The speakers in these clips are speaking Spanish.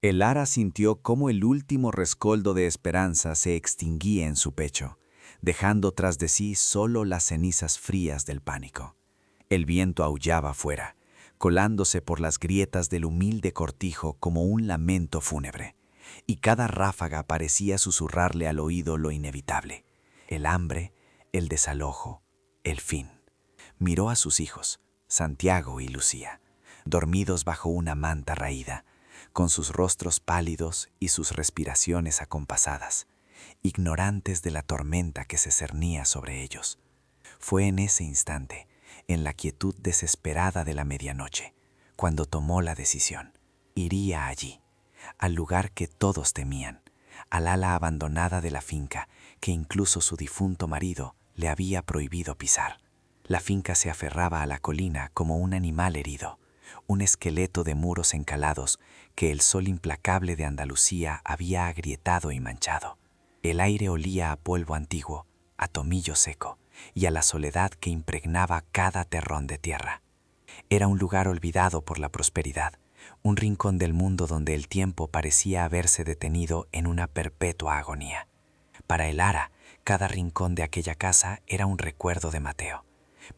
El Ara sintió cómo el último rescoldo de esperanza se extinguía en su pecho, dejando tras de sí solo las cenizas frías del pánico. El viento aullaba afuera, colándose por las grietas del humilde cortijo como un lamento fúnebre, y cada ráfaga parecía susurrarle al oído lo inevitable: el hambre, el desalojo, el fin. Miró a sus hijos, Santiago y Lucía, dormidos bajo una manta raída, con sus rostros pálidos y sus respiraciones acompasadas, ignorantes de la tormenta que se cernía sobre ellos. Fue en ese instante, en la quietud desesperada de la medianoche, cuando tomó la decisión. Iría allí, al lugar que todos temían, al ala abandonada de la finca que incluso su difunto marido le había prohibido pisar. La finca se aferraba a la colina como un animal herido, un esqueleto de muros encalados que el sol implacable de Andalucía había agrietado y manchado. El aire olía a polvo antiguo, a tomillo seco y a la soledad que impregnaba cada terrón de tierra. Era un lugar olvidado por la prosperidad, un rincón del mundo donde el tiempo parecía haberse detenido en una perpetua agonía. Para el Ara, cada rincón de aquella casa era un recuerdo de Mateo,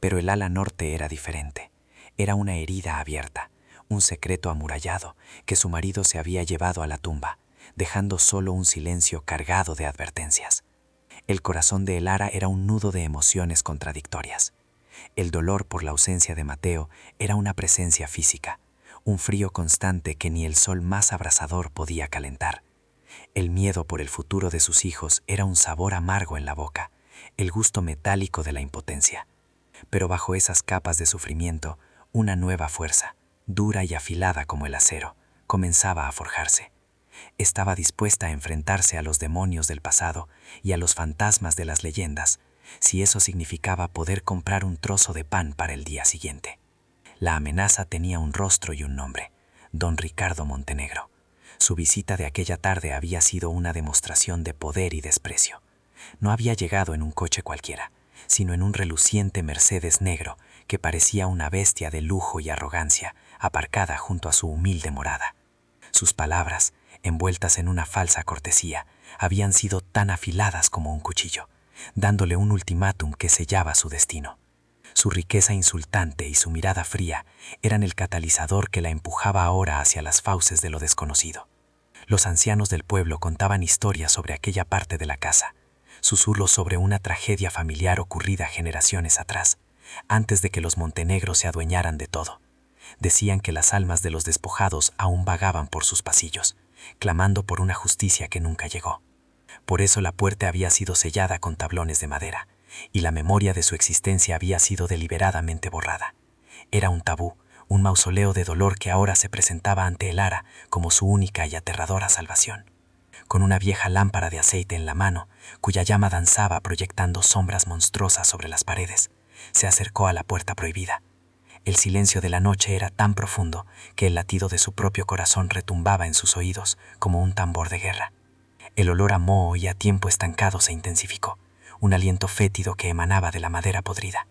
pero el ala norte era diferente. Era una herida abierta, un secreto amurallado que su marido se había llevado a la tumba, dejando solo un silencio cargado de advertencias. El corazón de el Ara era un nudo de emociones contradictorias. El dolor por la ausencia de Mateo era una presencia física, un frío constante que ni el sol más abrasador podía calentar. El miedo por el futuro de sus hijos era un sabor amargo en la boca, el gusto metálico de la impotencia. Pero bajo esas capas de sufrimiento, una nueva fuerza, dura y afilada como el acero, comenzaba a forjarse. Estaba dispuesta a enfrentarse a los demonios del pasado y a los fantasmas de las leyendas, si eso significaba poder comprar un trozo de pan para el día siguiente. La amenaza tenía un rostro y un nombre: don Ricardo Montenegro. Su visita de aquella tarde había sido una demostración de poder y desprecio. No había llegado en un coche cualquiera, sino en un reluciente Mercedes negro que parecía una bestia de lujo y arrogancia, aparcada junto a su humilde morada. Sus palabras, envueltas en una falsa cortesía, habían sido tan afiladas como un cuchillo, dándole un ultimátum que sellaba su destino. Su riqueza insultante y su mirada fría eran el catalizador que la empujaba ahora hacia las fauces de lo desconocido. Los ancianos del pueblo contaban historias sobre aquella parte de la casa, susurros sobre una tragedia familiar ocurrida generaciones atrás, antes de que los Montenegro se adueñaran de todo. Decían que las almas de los despojados aún vagaban por sus pasillos, clamando por una justicia que nunca llegó. Por eso la puerta había sido sellada con tablones de madera, y la memoria de su existencia había sido deliberadamente borrada. Era un tabú, un mausoleo de dolor que ahora se presentaba ante el Ara como su única y aterradora salvación. Con una vieja lámpara de aceite en la mano, cuya llama danzaba proyectando sombras monstruosas sobre las paredes, se acercó a la puerta prohibida. El silencio de la noche era tan profundo que el latido de su propio corazón retumbaba en sus oídos como un tambor de guerra. El olor a moho y a tiempo estancado se intensificó, un aliento fétido que emanaba de la madera podrida.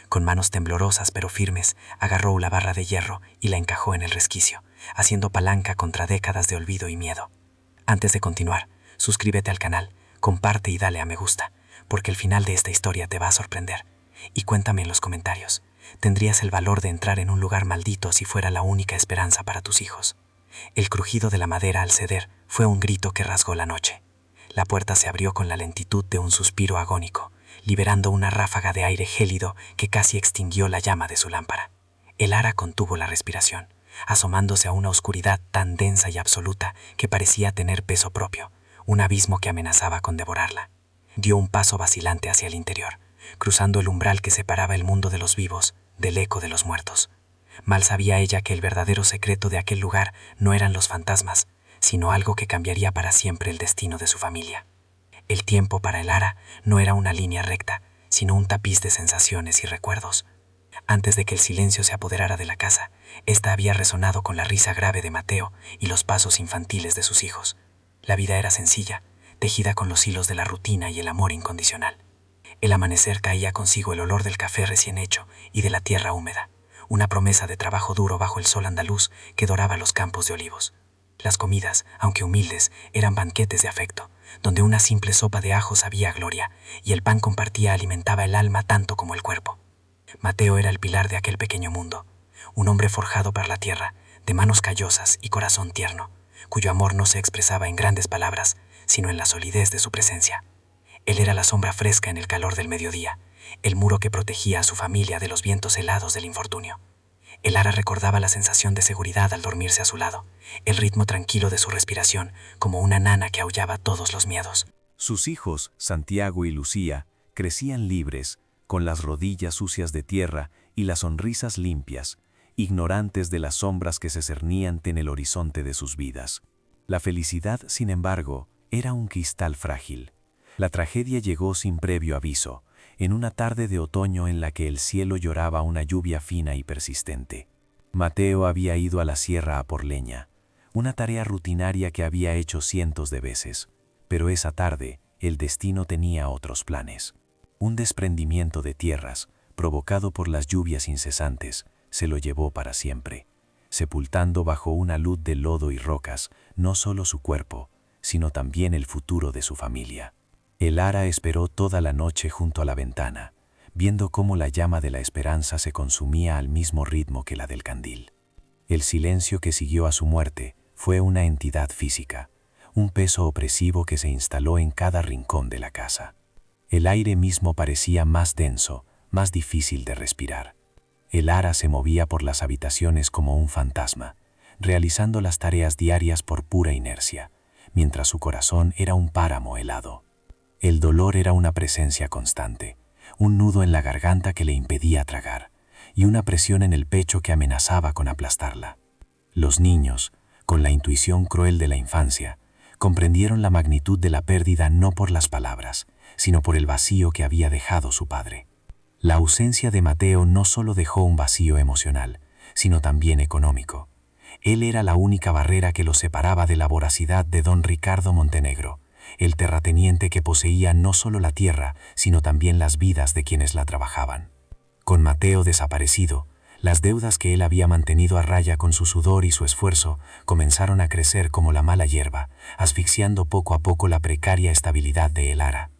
Con manos temblorosas pero firmes, agarró la barra de hierro y la encajó en el resquicio, haciendo palanca contra décadas de olvido y miedo. Antes de continuar, suscríbete al canal, comparte y dale a me gusta, porque el final de esta historia te va a sorprender. Y cuéntame en los comentarios, ¿tendrías el valor de entrar en un lugar maldito si fuera la única esperanza para tus hijos? El crujido de la madera al ceder fue un grito que rasgó la noche. La puerta se abrió con la lentitud de un suspiro agónico, liberando una ráfaga de aire gélido que casi extinguió la llama de su lámpara. El Ara contuvo la respiración, asomándose a una oscuridad tan densa y absoluta que parecía tener peso propio, un abismo que amenazaba con devorarla. Dio un paso vacilante hacia el interior, cruzando el umbral que separaba el mundo de los vivos del eco de los muertos. Mal sabía ella que el verdadero secreto de aquel lugar no eran los fantasmas, sino algo que cambiaría para siempre el destino de su familia. El tiempo para el Ara no era una línea recta, sino un tapiz de sensaciones y recuerdos. Antes de que el silencio se apoderara de la casa, ésta había resonado con la risa grave de Mateo y los pasos infantiles de sus hijos. La vida era sencilla, tejida con los hilos de la rutina y el amor incondicional. El amanecer caía consigo el olor del café recién hecho y de la tierra húmeda, una promesa de trabajo duro bajo el sol andaluz que doraba los campos de olivos. Las comidas, aunque humildes, eran banquetes de afecto, donde una simple sopa de ajo sabía a gloria, y el pan compartía alimentaba el alma tanto como el cuerpo. Mateo era el pilar de aquel pequeño mundo, un hombre forjado para la tierra, de manos callosas y corazón tierno, cuyo amor no se expresaba en grandes palabras, sino en la solidez de su presencia. Él era la sombra fresca en el calor del mediodía, el muro que protegía a su familia de los vientos helados del infortunio. El ara recordaba la sensación de seguridad al dormirse a su lado, el ritmo tranquilo de su respiración, como una nana que aullaba todos los miedos. Sus hijos, Santiago y Lucía, crecían libres, con las rodillas sucias de tierra y las sonrisas limpias, ignorantes de las sombras que se cernían en el horizonte de sus vidas. La felicidad, sin embargo, era un cristal frágil. La tragedia llegó sin previo aviso, en una tarde de otoño en la que el cielo lloraba una lluvia fina y persistente. Mateo había ido a la sierra a por leña, una tarea rutinaria que había hecho cientos de veces. Pero esa tarde, el destino tenía otros planes. Un desprendimiento de tierras, provocado por las lluvias incesantes, se lo llevó para siempre, sepultando bajo una luz de lodo y rocas no solo su cuerpo, sino también el futuro de su familia. El ara esperó toda la noche junto a la ventana, viendo cómo la llama de la esperanza se consumía al mismo ritmo que la del candil. El silencio que siguió a su muerte fue una entidad física, un peso opresivo que se instaló en cada rincón de la casa. El aire mismo parecía más denso, más difícil de respirar. El ara se movía por las habitaciones como un fantasma, realizando las tareas diarias por pura inercia, mientras su corazón era un páramo helado. El dolor era una presencia constante, un nudo en la garganta que le impedía tragar, y una presión en el pecho que amenazaba con aplastarla. Los niños, con la intuición cruel de la infancia, comprendieron la magnitud de la pérdida no por las palabras, sino por el vacío que había dejado su padre. La ausencia de Mateo no solo dejó un vacío emocional, sino también económico. Él era la única barrera que lo separaba de la voracidad de don Ricardo Montenegro, el terrateniente que poseía no solo la tierra, sino también las vidas de quienes la trabajaban. Con Mateo desaparecido, las deudas que él había mantenido a raya con su sudor y su esfuerzo comenzaron a crecer como la mala hierba, asfixiando poco a poco la precaria estabilidad de el ara.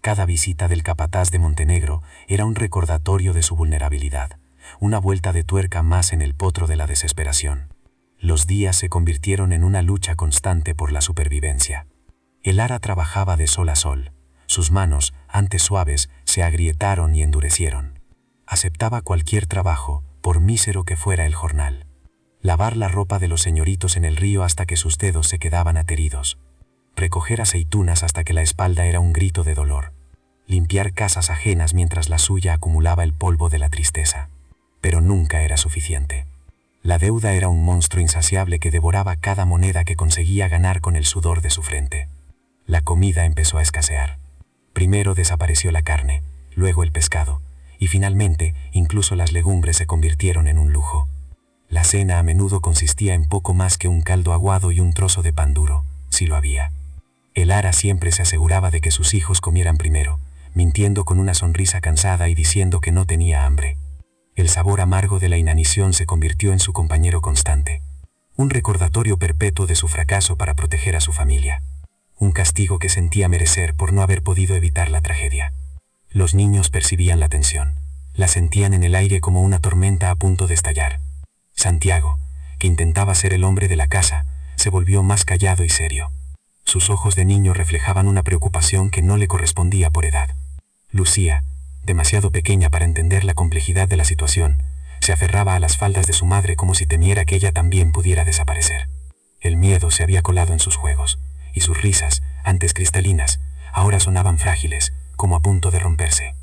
Cada visita del capataz de Montenegro era un recordatorio de su vulnerabilidad, una vuelta de tuerca más en el potro de la desesperación. Los días se convirtieron en una lucha constante por la supervivencia. El ara trabajaba de sol a sol. Sus manos, antes suaves, se agrietaron y endurecieron. Aceptaba cualquier trabajo, por mísero que fuera el jornal. Lavar la ropa de los señoritos en el río hasta que sus dedos se quedaban ateridos. Recoger aceitunas hasta que la espalda era un grito de dolor. Limpiar casas ajenas mientras la suya acumulaba el polvo de la tristeza. Pero nunca era suficiente. La deuda era un monstruo insaciable que devoraba cada moneda que conseguía ganar con el sudor de su frente. La comida empezó a escasear. Primero desapareció la carne, luego el pescado, y finalmente incluso las legumbres se convirtieron en un lujo. La cena a menudo consistía en poco más que un caldo aguado y un trozo de pan duro, si lo había. El ara siempre se aseguraba de que sus hijos comieran primero, mintiendo con una sonrisa cansada y diciendo que no tenía hambre. El sabor amargo de la inanición se convirtió en su compañero constante, un recordatorio perpetuo de su fracaso para proteger a su familia. Un castigo que sentía merecer por no haber podido evitar la tragedia. Los niños percibían la tensión, la sentían en el aire como una tormenta a punto de estallar. Santiago, que intentaba ser el hombre de la casa, se volvió más callado y serio. Sus ojos de niño reflejaban una preocupación que no le correspondía por edad. Lucía, demasiado pequeña para entender la complejidad de la situación, se aferraba a las faldas de su madre como si temiera que ella también pudiera desaparecer. El miedo se había colado en sus juegos, y sus risas, antes cristalinas, ahora sonaban frágiles, como a punto de romperse.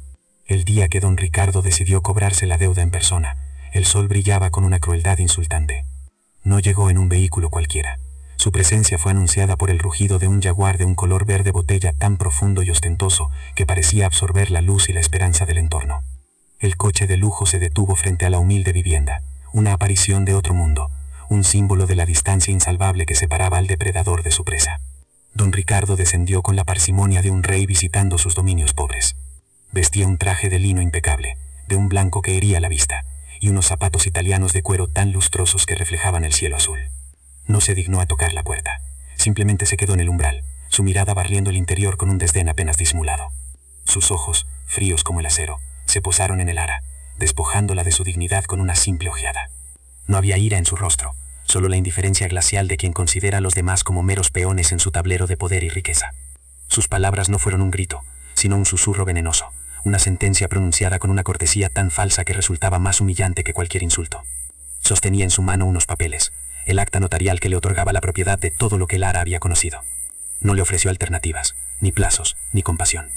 El día que don Ricardo decidió cobrarse la deuda en persona, el sol brillaba con una crueldad insultante. No llegó en un vehículo cualquiera. Su presencia fue anunciada por el rugido de un jaguar de un color verde botella tan profundo y ostentoso que parecía absorber la luz y la esperanza del entorno. El coche de lujo se detuvo frente a la humilde vivienda, una aparición de otro mundo, un símbolo de la distancia insalvable que separaba al depredador de su presa. Don Ricardo descendió con la parsimonia de un rey visitando sus dominios pobres. Vestía un traje de lino impecable, de un blanco que hería la vista, y unos zapatos italianos de cuero tan lustrosos que reflejaban el cielo azul. No se dignó a tocar la puerta. Simplemente se quedó en el umbral, su mirada barriendo el interior con un desdén apenas disimulado. Sus ojos, fríos como el acero, se posaron en Elara, despojándola de su dignidad con una simple ojeada. No había ira en su rostro, solo la indiferencia glacial de quien considera a los demás como meros peones en su tablero de poder y riqueza. Sus palabras no fueron un grito, sino un susurro venenoso, una sentencia pronunciada con una cortesía tan falsa que resultaba más humillante que cualquier insulto. Sostenía en su mano unos papeles, el acta notarial que le otorgaba la propiedad de todo lo que Elara había conocido. No le ofreció alternativas, ni plazos, ni compasión.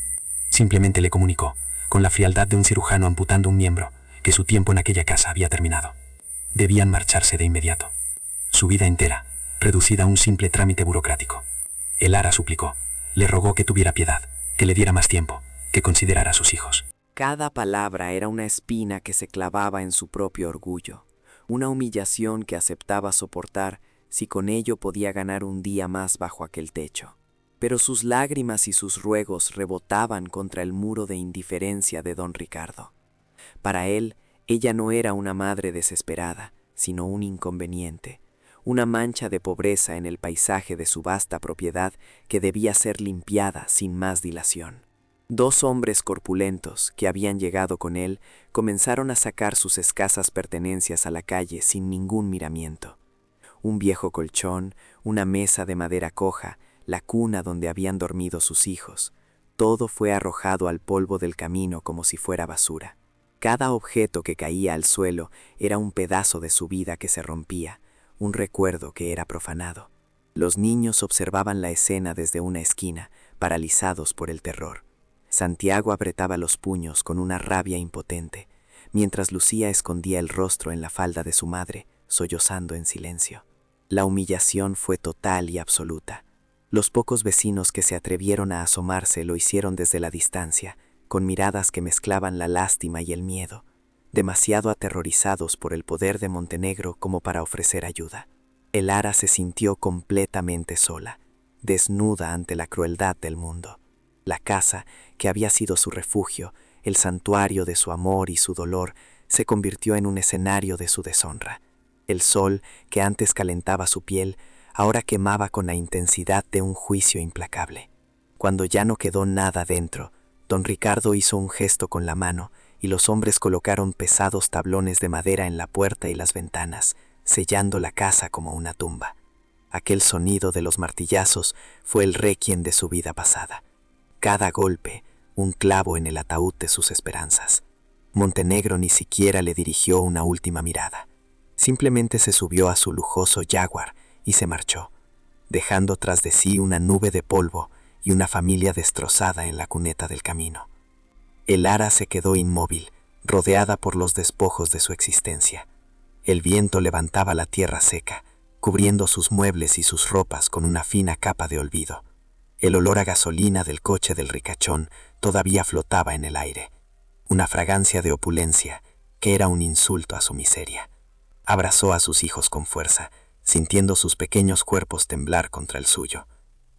Simplemente le comunicó, con la frialdad de un cirujano amputando un miembro, que su tiempo en aquella casa había terminado. Debían marcharse de inmediato. Su vida entera, reducida a un simple trámite burocrático. Elara suplicó, le rogó que tuviera piedad, que le diera más tiempo, que considerara a sus hijos. Cada palabra era una espina que se clavaba en su propio orgullo, una humillación que aceptaba soportar si con ello podía ganar un día más bajo aquel techo. Pero sus lágrimas y sus ruegos rebotaban contra el muro de indiferencia de don Ricardo. Para él, ella no era una madre desesperada, sino un inconveniente, una mancha de pobreza en el paisaje de su vasta propiedad que debía ser limpiada sin más dilación. Dos hombres corpulentos que habían llegado con él comenzaron a sacar sus escasas pertenencias a la calle sin ningún miramiento. Un viejo colchón, una mesa de madera coja, la cuna donde habían dormido sus hijos, todo fue arrojado al polvo del camino como si fuera basura. Cada objeto que caía al suelo era un pedazo de su vida que se rompía, un recuerdo que era profanado. Los niños observaban la escena desde una esquina, paralizados por el terror. Santiago apretaba los puños con una rabia impotente, mientras Lucía escondía el rostro en la falda de su madre, sollozando en silencio. La humillación fue total y absoluta. Los pocos vecinos que se atrevieron a asomarse lo hicieron desde la distancia, con miradas que mezclaban la lástima y el miedo, demasiado aterrorizados por el poder de Montenegro como para ofrecer ayuda. Elara se sintió completamente sola, desnuda ante la crueldad del mundo. La casa, que había sido su refugio, el santuario de su amor y su dolor, se convirtió en un escenario de su deshonra. El sol, que antes calentaba su piel, ahora quemaba con la intensidad de un juicio implacable. Cuando ya no quedó nada dentro, don Ricardo hizo un gesto con la mano y los hombres colocaron pesados tablones de madera en la puerta y las ventanas, sellando la casa como una tumba. Aquel sonido de los martillazos fue el requiem de su vida pasada. Cada golpe, un clavo en el ataúd de sus esperanzas. Montenegro ni siquiera le dirigió una última mirada. Simplemente se subió a su lujoso Jaguar y se marchó, dejando tras de sí una nube de polvo y una familia destrozada en la cuneta del camino. Elara se quedó inmóvil, rodeada por los despojos de su existencia. El viento levantaba la tierra seca, cubriendo sus muebles y sus ropas con una fina capa de olvido. El olor a gasolina del coche del ricachón todavía flotaba en el aire, una fragancia de opulencia que era un insulto a su miseria. Abrazó a sus hijos con fuerza, sintiendo sus pequeños cuerpos temblar contra el suyo.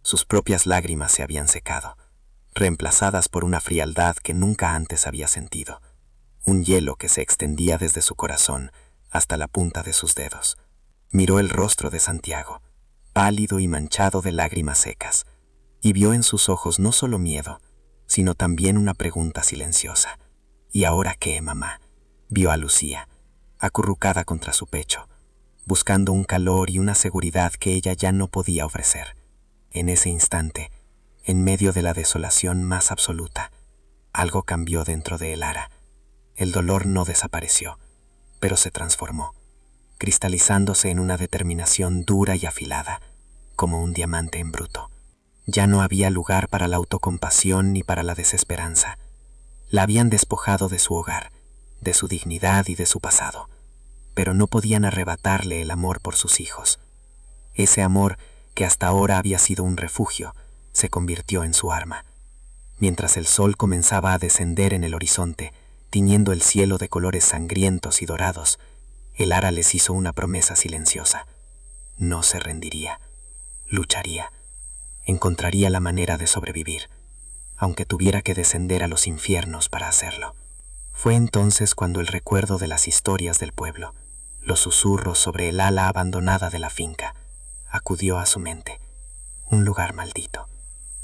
Sus propias lágrimas se habían secado, reemplazadas por una frialdad que nunca antes había sentido, un hielo que se extendía desde su corazón hasta la punta de sus dedos. Miró el rostro de Santiago, pálido y manchado de lágrimas secas, y vio en sus ojos no solo miedo, sino también una pregunta silenciosa. ¿Y ahora qué, mamá? Vio a Lucía, acurrucada contra su pecho, buscando un calor y una seguridad que ella ya no podía ofrecer. En ese instante, en medio de la desolación más absoluta, algo cambió dentro de Elara. El dolor no desapareció, pero se transformó, cristalizándose en una determinación dura y afilada, como un diamante en bruto. Ya no había lugar para la autocompasión ni para la desesperanza. La habían despojado de su hogar, de su dignidad y de su pasado, pero no podían arrebatarle el amor por sus hijos. Ese amor, que hasta ahora había sido un refugio, se convirtió en su arma. Mientras el sol comenzaba a descender en el horizonte, tiñendo el cielo de colores sangrientos y dorados, Elara les hizo una promesa silenciosa. No se rendiría, lucharía. Encontraría la manera de sobrevivir, aunque tuviera que descender a los infiernos para hacerlo. Fue entonces cuando el recuerdo de las historias del pueblo, los susurros sobre el ala abandonada de la finca, acudió a su mente. Un lugar maldito,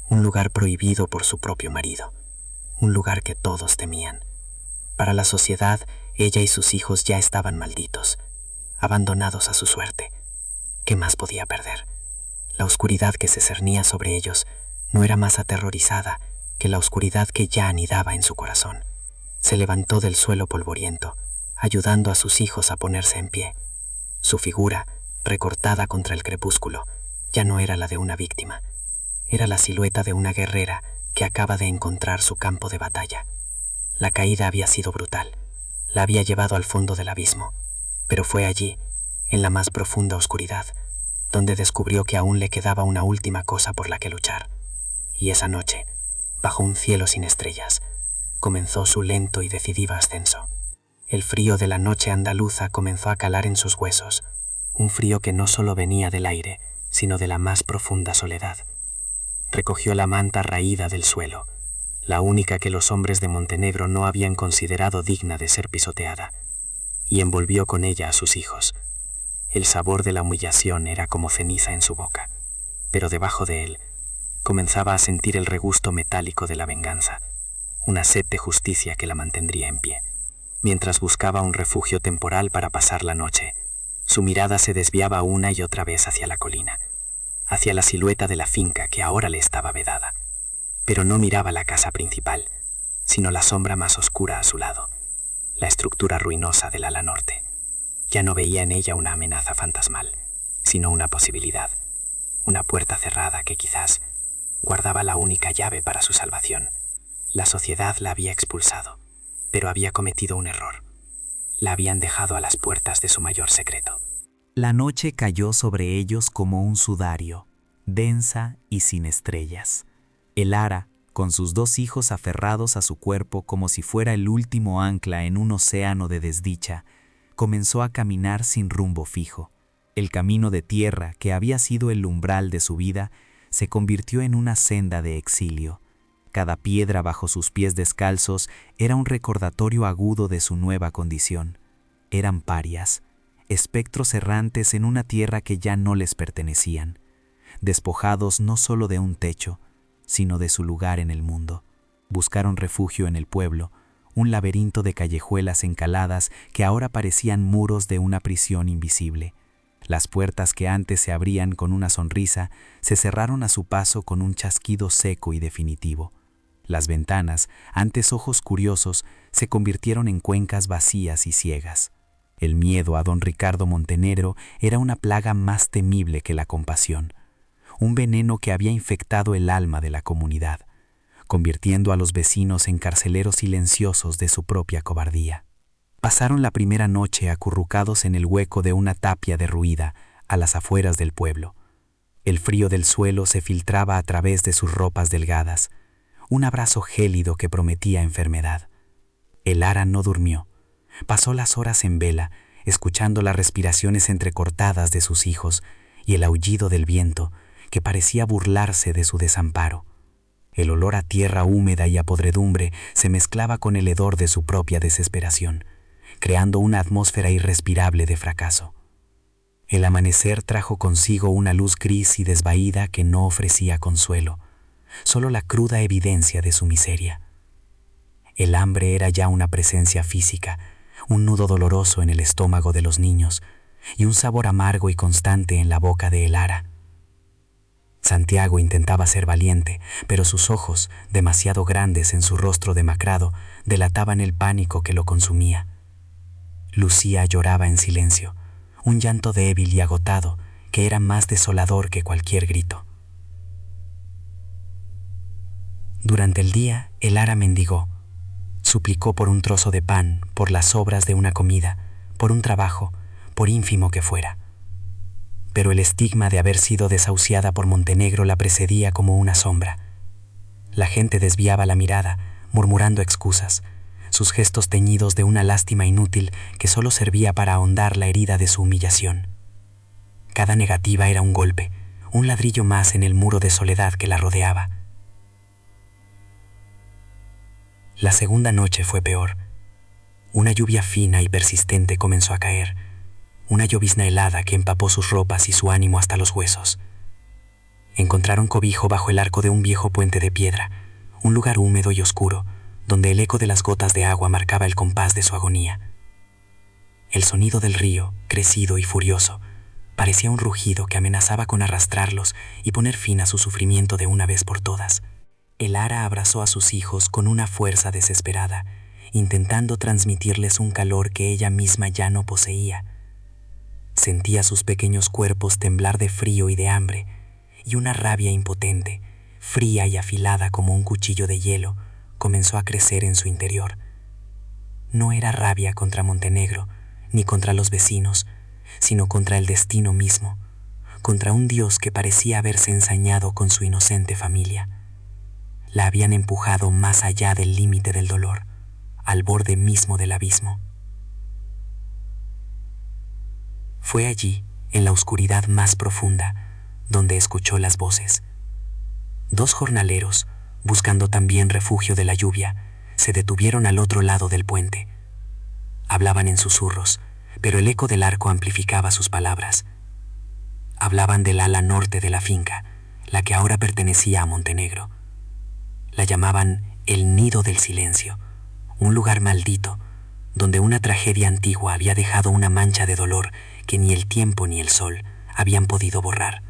un lugar prohibido por su propio marido, un lugar que todos temían. Para la sociedad, ella y sus hijos ya estaban malditos, abandonados a su suerte. ¿Qué más podía perder? La oscuridad que se cernía sobre ellos no era más aterrorizada que la oscuridad que ya anidaba en su corazón. Se levantó del suelo polvoriento, ayudando a sus hijos a ponerse en pie. Su figura, recortada contra el crepúsculo, ya no era la de una víctima. Era la silueta de una guerrera que acaba de encontrar su campo de batalla. La caída había sido brutal. La había llevado al fondo del abismo, pero fue allí, en la más profunda oscuridad, donde descubrió que aún le quedaba una última cosa por la que luchar. Y esa noche, bajo un cielo sin estrellas, comenzó su lento y decidido ascenso. El frío de la noche andaluza comenzó a calar en sus huesos, un frío que no solo venía del aire, sino de la más profunda soledad. Recogió la manta raída del suelo, la única que los hombres de Montenegro no habían considerado digna de ser pisoteada, y envolvió con ella a sus hijos. El sabor de la humillación era como ceniza en su boca, pero debajo de él comenzaba a sentir el regusto metálico de la venganza, una sed de justicia que la mantendría en pie. Mientras buscaba un refugio temporal para pasar la noche, su mirada se desviaba una y otra vez hacia la colina, hacia la silueta de la finca que ahora le estaba vedada. Pero no miraba la casa principal, sino la sombra más oscura a su lado, la estructura ruinosa del ala norte. Ya no veía en ella una amenaza fantasmal, sino una posibilidad, una puerta cerrada que quizás guardaba la única llave para su salvación. La sociedad la había expulsado, pero había cometido un error. La habían dejado a las puertas de su mayor secreto. La noche cayó sobre ellos como un sudario, densa y sin estrellas. El ara, con sus dos hijos aferrados a su cuerpo como si fuera el último ancla en un océano de desdicha, comenzó a caminar sin rumbo fijo. El camino de tierra, que había sido el umbral de su vida, se convirtió en una senda de exilio. Cada piedra bajo sus pies descalzos era un recordatorio agudo de su nueva condición. Eran parias, espectros errantes en una tierra que ya no les pertenecían, despojados no solo de un techo, sino de su lugar en el mundo. Buscaron refugio en el pueblo, un laberinto de callejuelas encaladas que ahora parecían muros de una prisión invisible. Las puertas que antes se abrían con una sonrisa se cerraron a su paso con un chasquido seco y definitivo. Las ventanas, antes ojos curiosos, se convirtieron en cuencas vacías y ciegas. El miedo a don Ricardo Montenegro era una plaga más temible que la compasión, un veneno que había infectado el alma de la comunidad, convirtiendo a los vecinos en carceleros silenciosos de su propia cobardía. Pasaron la primera noche acurrucados en el hueco de una tapia derruida a las afueras del pueblo. El frío del suelo se filtraba a través de sus ropas delgadas, un abrazo gélido que prometía enfermedad. El ara no durmió. Pasó las horas en vela, escuchando las respiraciones entrecortadas de sus hijos y el aullido del viento que parecía burlarse de su desamparo. El olor a tierra húmeda y a podredumbre se mezclaba con el hedor de su propia desesperación, creando una atmósfera irrespirable de fracaso. El amanecer trajo consigo una luz gris y desvaída que no ofrecía consuelo, solo la cruda evidencia de su miseria. El hambre era ya una presencia física, un nudo doloroso en el estómago de los niños y un sabor amargo y constante en la boca de el ara. Santiago intentaba ser valiente, pero sus ojos, demasiado grandes en su rostro demacrado, delataban el pánico que lo consumía. Lucía lloraba en silencio, un llanto débil y agotado que era más desolador que cualquier grito. Durante el día, el ara mendigó. Suplicó por un trozo de pan, por las sobras de una comida, por un trabajo, por ínfimo que fuera. Pero el estigma de haber sido desahuciada por Montenegro la precedía como una sombra. La gente desviaba la mirada, murmurando excusas, sus gestos teñidos de una lástima inútil que solo servía para ahondar la herida de su humillación. Cada negativa era un golpe, un ladrillo más en el muro de soledad que la rodeaba. La segunda noche fue peor. Una lluvia fina y persistente comenzó a caer. una llovizna helada que empapó sus ropas y su ánimo hasta los huesos. Encontraron cobijo bajo el arco de un viejo puente de piedra, un lugar húmedo y oscuro, donde el eco de las gotas de agua marcaba el compás de su agonía. El sonido del río, crecido y furioso, parecía un rugido que amenazaba con arrastrarlos y poner fin a su sufrimiento de una vez por todas. El ara abrazó a sus hijos con una fuerza desesperada, intentando transmitirles un calor que ella misma ya no poseía. Sentía sus pequeños cuerpos temblar de frío y de hambre, y una rabia impotente, fría y afilada como un cuchillo de hielo, comenzó a crecer en su interior. No era rabia contra Montenegro, ni contra los vecinos, sino contra el destino mismo, contra un Dios que parecía haberse ensañado con su inocente familia. La habían empujado más allá del límite del dolor, al borde mismo del abismo. Fue allí, en la oscuridad más profunda, donde escuchó las voces. Dos jornaleros, buscando también refugio de la lluvia, se detuvieron al otro lado del puente. Hablaban en susurros, pero el eco del arco amplificaba sus palabras. Hablaban del ala norte de la finca, la que ahora pertenecía a Montenegro. La llamaban el Nido del Silencio, un lugar maldito, donde una tragedia antigua había dejado una mancha de dolor que ni el tiempo ni el sol habían podido borrar.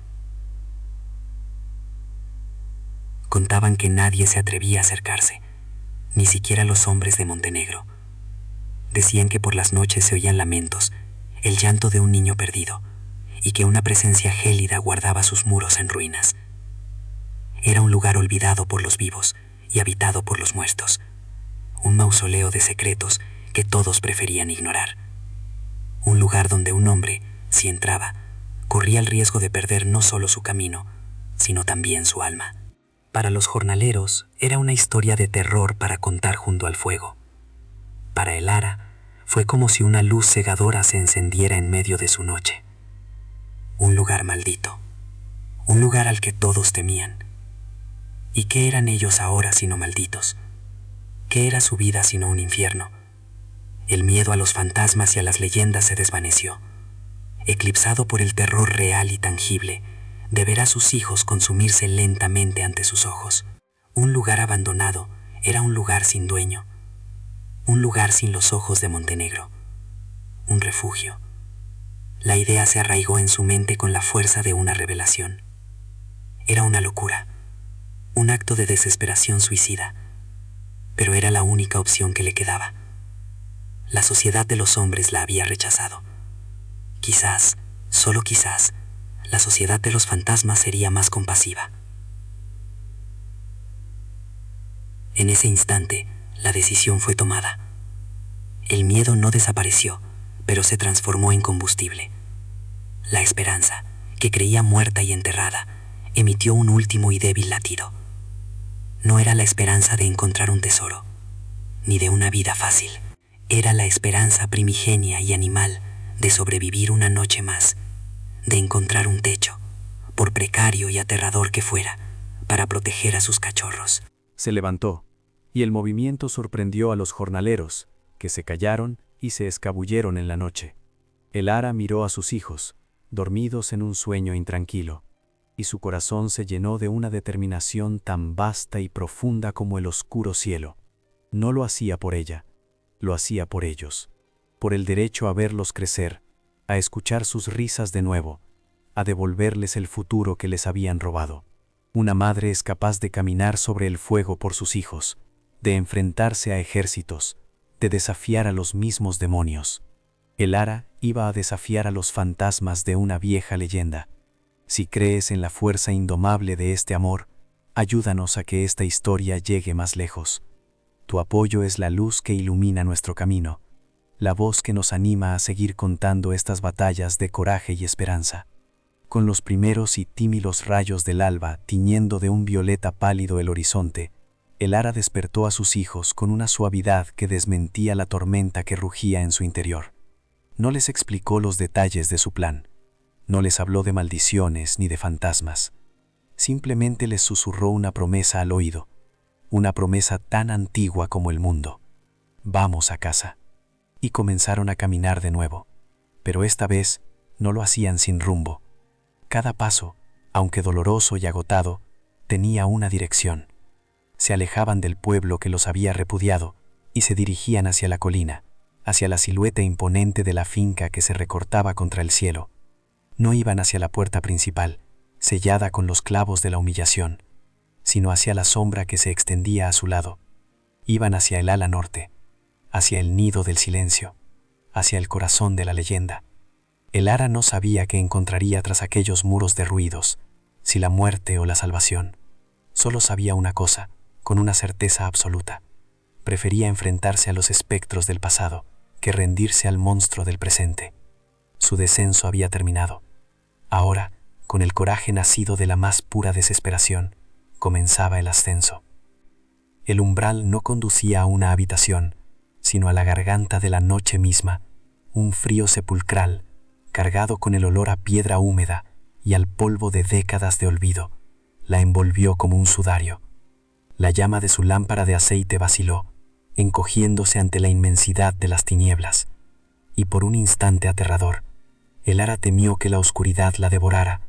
Contaban que nadie se atrevía a acercarse, ni siquiera los hombres de Montenegro. Decían que por las noches se oían lamentos, el llanto de un niño perdido, y que una presencia gélida guardaba sus muros en ruinas. Era un lugar olvidado por los vivos y habitado por los muertos, un mausoleo de secretos que todos preferían ignorar. Un lugar donde un hombre, si entraba, corría el riesgo de perder no solo su camino, sino también su alma. Para los jornaleros era una historia de terror para contar junto al fuego. Para el ara fue como si una luz cegadora se encendiera en medio de su noche. Un lugar maldito, un lugar al que todos temían. ¿Y qué eran ellos ahora sino malditos? ¿Qué era su vida sino un infierno? El miedo a los fantasmas y a las leyendas se desvaneció, eclipsado por el terror real y tangible de ver a sus hijos consumirse lentamente ante sus ojos. Un lugar abandonado era un lugar sin dueño, un lugar sin los ojos de Montenegro, un refugio. La idea se arraigó en su mente con la fuerza de una revelación. Era una locura, un acto de desesperación suicida, pero era la única opción que le quedaba. La sociedad de los hombres la había rechazado. Quizás, solo quizás, la sociedad de los fantasmas sería más compasiva. En ese instante, la decisión fue tomada. El miedo no desapareció, pero se transformó en combustible. La esperanza, que creía muerta y enterrada, emitió un último y débil latido. No era la esperanza de encontrar un tesoro, ni de una vida fácil. Era la esperanza primigenia y animal de sobrevivir una noche más, de encontrar un techo, por precario y aterrador que fuera, para proteger a sus cachorros. Se levantó, y el movimiento sorprendió a los jornaleros, que se callaron y se escabulleron en la noche. El ara miró a sus hijos, dormidos en un sueño intranquilo, y su corazón se llenó de una determinación tan vasta y profunda como el oscuro cielo. No lo hacía por ella, lo hacía por ellos, por el derecho a verlos crecer, a escuchar sus risas de nuevo, a devolverles el futuro que les habían robado. Una madre es capaz de caminar sobre el fuego por sus hijos, de enfrentarse a ejércitos, de desafiar a los mismos demonios. El ara iba a desafiar a los fantasmas de una vieja leyenda. Si crees en la fuerza indomable de este amor, ayúdanos a que esta historia llegue más lejos. Tu apoyo es la luz que ilumina nuestro camino, la voz que nos anima a seguir contando estas batallas de coraje y esperanza. Con los primeros y tímidos rayos del alba tiñendo de un violeta pálido el horizonte, el ara despertó a sus hijos con una suavidad que desmentía la tormenta que rugía en su interior. No les explicó los detalles de su plan, no les habló de maldiciones ni de fantasmas. Simplemente les susurró una promesa al oído, una promesa tan antigua como el mundo. Vamos a casa. Y comenzaron a caminar de nuevo, pero esta vez no lo hacían sin rumbo. Cada paso, aunque doloroso y agotado, tenía una dirección. Se alejaban del pueblo que los había repudiado y se dirigían hacia la colina, hacia la silueta imponente de la finca que se recortaba contra el cielo. No iban hacia la puerta principal, sellada con los clavos de la humillación, sino hacia la sombra que se extendía a su lado. Iban hacia el ala norte, hacia el nido del silencio, hacia el corazón de la leyenda. El Ara no sabía qué encontraría tras aquellos muros derruidos, si la muerte o la salvación. Solo sabía una cosa, con una certeza absoluta. Prefería enfrentarse a los espectros del pasado que rendirse al monstruo del presente. Su descenso había terminado. Ahora, con el coraje nacido de la más pura desesperación, comenzaba el ascenso. El umbral no conducía a una habitación, sino a la garganta de la noche misma, un frío sepulcral, cargado con el olor a piedra húmeda y al polvo de décadas de olvido, la envolvió como un sudario. La llama de su lámpara de aceite vaciló, encogiéndose ante la inmensidad de las tinieblas, y por un instante aterrador, el Ara temió que la oscuridad la devorara,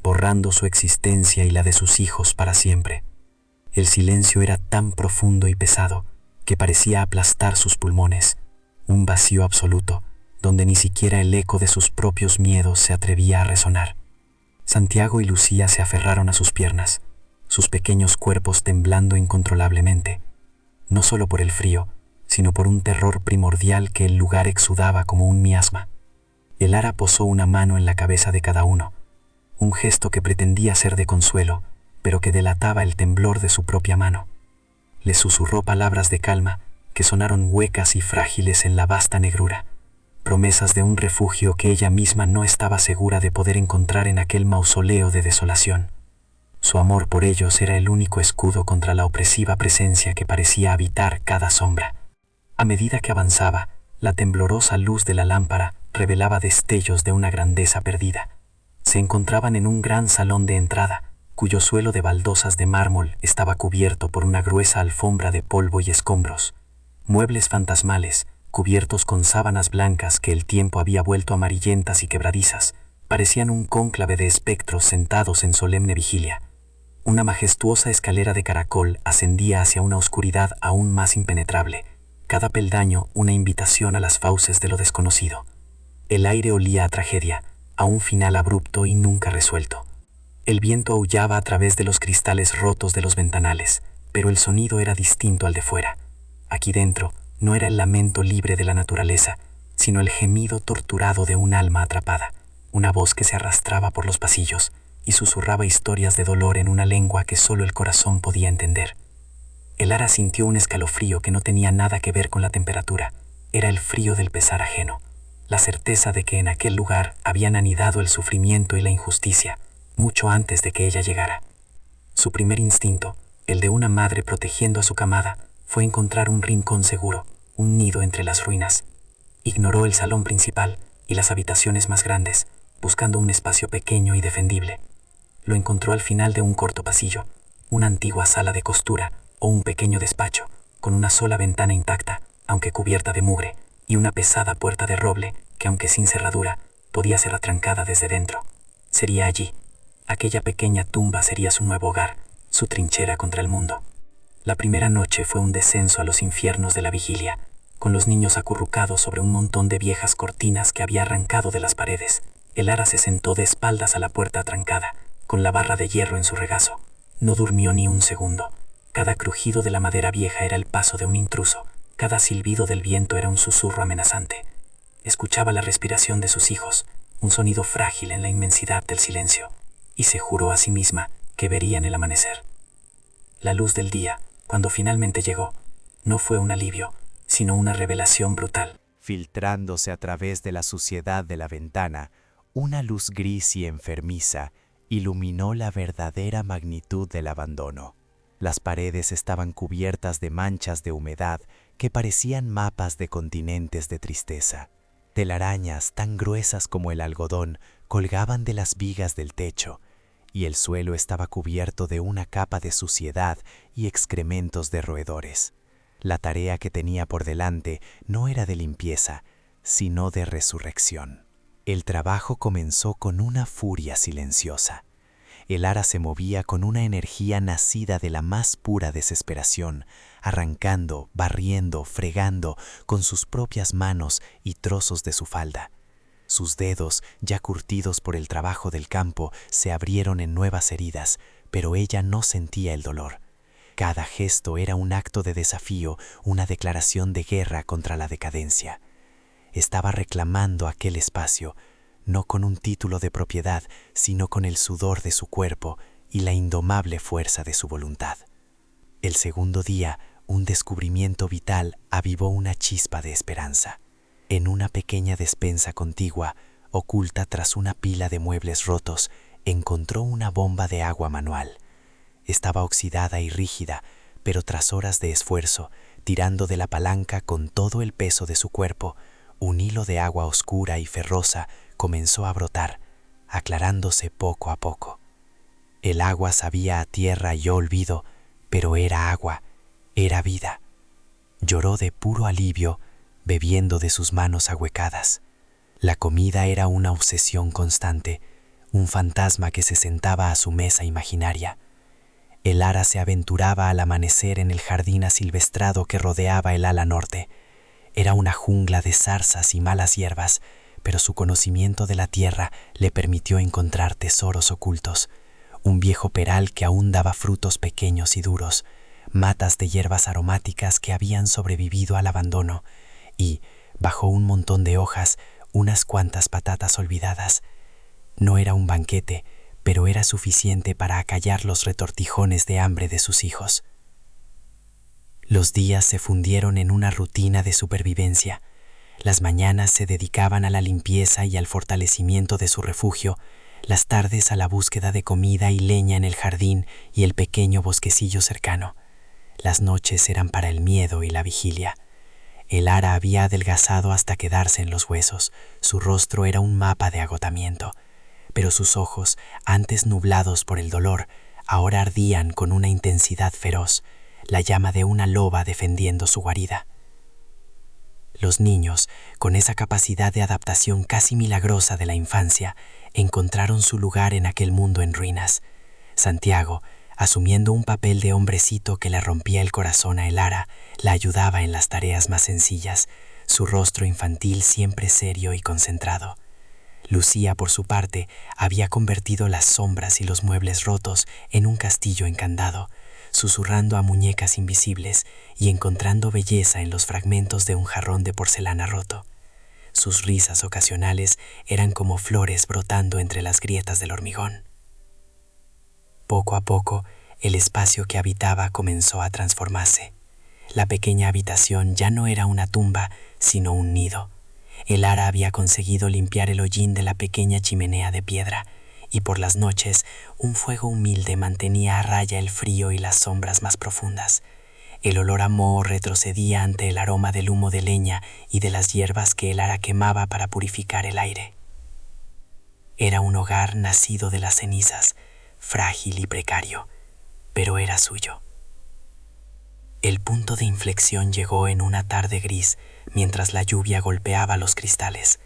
borrando su existencia y la de sus hijos para siempre. El silencio era tan profundo y pesado que parecía aplastar sus pulmones, un vacío absoluto, donde ni siquiera el eco de sus propios miedos se atrevía a resonar. Santiago y Lucía se aferraron a sus piernas, sus pequeños cuerpos temblando incontrolablemente, no solo por el frío, sino por un terror primordial que el lugar exudaba como un miasma. El Ara posó una mano en la cabeza de cada uno, un gesto que pretendía ser de consuelo, pero que delataba el temblor de su propia mano. Le susurró palabras de calma que sonaron huecas y frágiles en la vasta negrura, promesas de un refugio que ella misma no estaba segura de poder encontrar en aquel mausoleo de desolación. Su amor por ellos era el único escudo contra la opresiva presencia que parecía habitar cada sombra. A medida que avanzaba, la temblorosa luz de la lámpara revelaba destellos de una grandeza perdida. Se encontraban en un gran salón de entrada, cuyo suelo de baldosas de mármol estaba cubierto por una gruesa alfombra de polvo y escombros. Muebles fantasmales, cubiertos con sábanas blancas que el tiempo había vuelto amarillentas y quebradizas, parecían un cónclave de espectros sentados en solemne vigilia. Una majestuosa escalera de caracol ascendía hacia una oscuridad aún más impenetrable, cada peldaño una invitación a las fauces de lo desconocido. El aire olía a tragedia, a un final abrupto y nunca resuelto. El viento aullaba a través de los cristales rotos de los ventanales, pero el sonido era distinto al de fuera. Aquí dentro no era el lamento libre de la naturaleza, sino el gemido torturado de un alma atrapada, una voz que se arrastraba por los pasillos y susurraba historias de dolor en una lengua que solo el corazón podía entender. El Ara sintió un escalofrío que no tenía nada que ver con la temperatura. Era el frío del pesar ajeno, la certeza de que en aquel lugar habían anidado el sufrimiento y la injusticia, mucho antes de que ella llegara. Su primer instinto, el de una madre protegiendo a su camada, fue encontrar un rincón seguro, un nido entre las ruinas. Ignoró el salón principal y las habitaciones más grandes, buscando un espacio pequeño y defendible. Lo encontró al final de un corto pasillo, una antigua sala de costura o un pequeño despacho, con una sola ventana intacta, aunque cubierta de mugre, y una pesada puerta de roble que, aunque sin cerradura, podía ser atrancada desde dentro. Sería allí. Aquella pequeña tumba sería su nuevo hogar, su trinchera contra el mundo. La primera noche fue un descenso a los infiernos de la vigilia, con los niños acurrucados sobre un montón de viejas cortinas que había arrancado de las paredes. El Ara se sentó de espaldas a la puerta atrancada, con la barra de hierro en su regazo. No durmió ni un segundo. Cada crujido de la madera vieja era el paso de un intruso, cada silbido del viento era un susurro amenazante. Escuchaba la respiración de sus hijos, un sonido frágil en la inmensidad del silencio, y se juró a sí misma que verían el amanecer. La luz del día, cuando finalmente llegó, no fue un alivio, sino una revelación brutal. Filtrándose a través de la suciedad de la ventana, una luz gris y enfermiza iluminó la verdadera magnitud del abandono. Las paredes estaban cubiertas de manchas de humedad que parecían mapas de continentes de tristeza. Telarañas tan gruesas como el algodón colgaban de las vigas del techo, y el suelo estaba cubierto de una capa de suciedad y excrementos de roedores. La tarea que tenía por delante no era de limpieza, sino de resurrección. El trabajo comenzó con una furia silenciosa. El ara se movía con una energía nacida de la más pura desesperación, arrancando, barriendo, fregando con sus propias manos y trozos de su falda. Sus dedos, ya curtidos por el trabajo del campo, se abrieron en nuevas heridas, pero ella no sentía el dolor. Cada gesto era un acto de desafío, una declaración de guerra contra la decadencia. Estaba reclamando aquel espacio, no con un título de propiedad, sino con el sudor de su cuerpo y la indomable fuerza de su voluntad. El segundo día, un descubrimiento vital avivó una chispa de esperanza. En una pequeña despensa contigua, oculta tras una pila de muebles rotos, encontró una bomba de agua manual. Estaba oxidada y rígida, pero tras horas de esfuerzo, tirando de la palanca con todo el peso de su cuerpo, un hilo de agua oscura y ferrosa comenzó a brotar, aclarándose poco a poco. El agua sabía a tierra y olvido, pero era agua, era vida. Lloró de puro alivio, bebiendo de sus manos ahuecadas. La comida era una obsesión constante, un fantasma que se sentaba a su mesa imaginaria. El ara se aventuraba al amanecer en el jardín asilvestrado que rodeaba el ala norte. Era una jungla de zarzas y malas hierbas, pero su conocimiento de la tierra le permitió encontrar tesoros ocultos. Un viejo peral que aún daba frutos pequeños y duros, matas de hierbas aromáticas que habían sobrevivido al abandono, y, bajo un montón de hojas, unas cuantas patatas olvidadas. No era un banquete, pero era suficiente para acallar los retortijones de hambre de sus hijos. Los días se fundieron en una rutina de supervivencia. Las mañanas se dedicaban a la limpieza y al fortalecimiento de su refugio, las tardes a la búsqueda de comida y leña en el jardín y el pequeño bosquecillo cercano. Las noches eran para el miedo y la vigilia. El ara había adelgazado hasta quedarse en los huesos, su rostro era un mapa de agotamiento, pero sus ojos, antes nublados por el dolor, ahora ardían con una intensidad feroz, la llama de una loba defendiendo su guarida. Los niños, con esa capacidad de adaptación casi milagrosa de la infancia, encontraron su lugar en aquel mundo en ruinas. Santiago, asumiendo un papel de hombrecito que le rompía el corazón a el ara, la ayudaba en las tareas más sencillas, su rostro infantil siempre serio y concentrado. Lucía, por su parte, había convertido las sombras y los muebles rotos en un castillo encantado, susurrando a muñecas invisibles y encontrando belleza en los fragmentos de un jarrón de porcelana roto. Sus risas ocasionales eran como flores brotando entre las grietas del hormigón. Poco a poco, el espacio que habitaba comenzó a transformarse. La pequeña habitación ya no era una tumba, sino un nido. El ara había conseguido limpiar el hollín de la pequeña chimenea de piedra, y por las noches un fuego humilde mantenía a raya el frío y las sombras más profundas. El olor a moho retrocedía ante el aroma del humo de leña y de las hierbas que el ara quemaba para purificar el aire. Era un hogar nacido de las cenizas, frágil y precario, pero era suyo. El punto de inflexión llegó en una tarde gris mientras la lluvia golpeaba los cristales.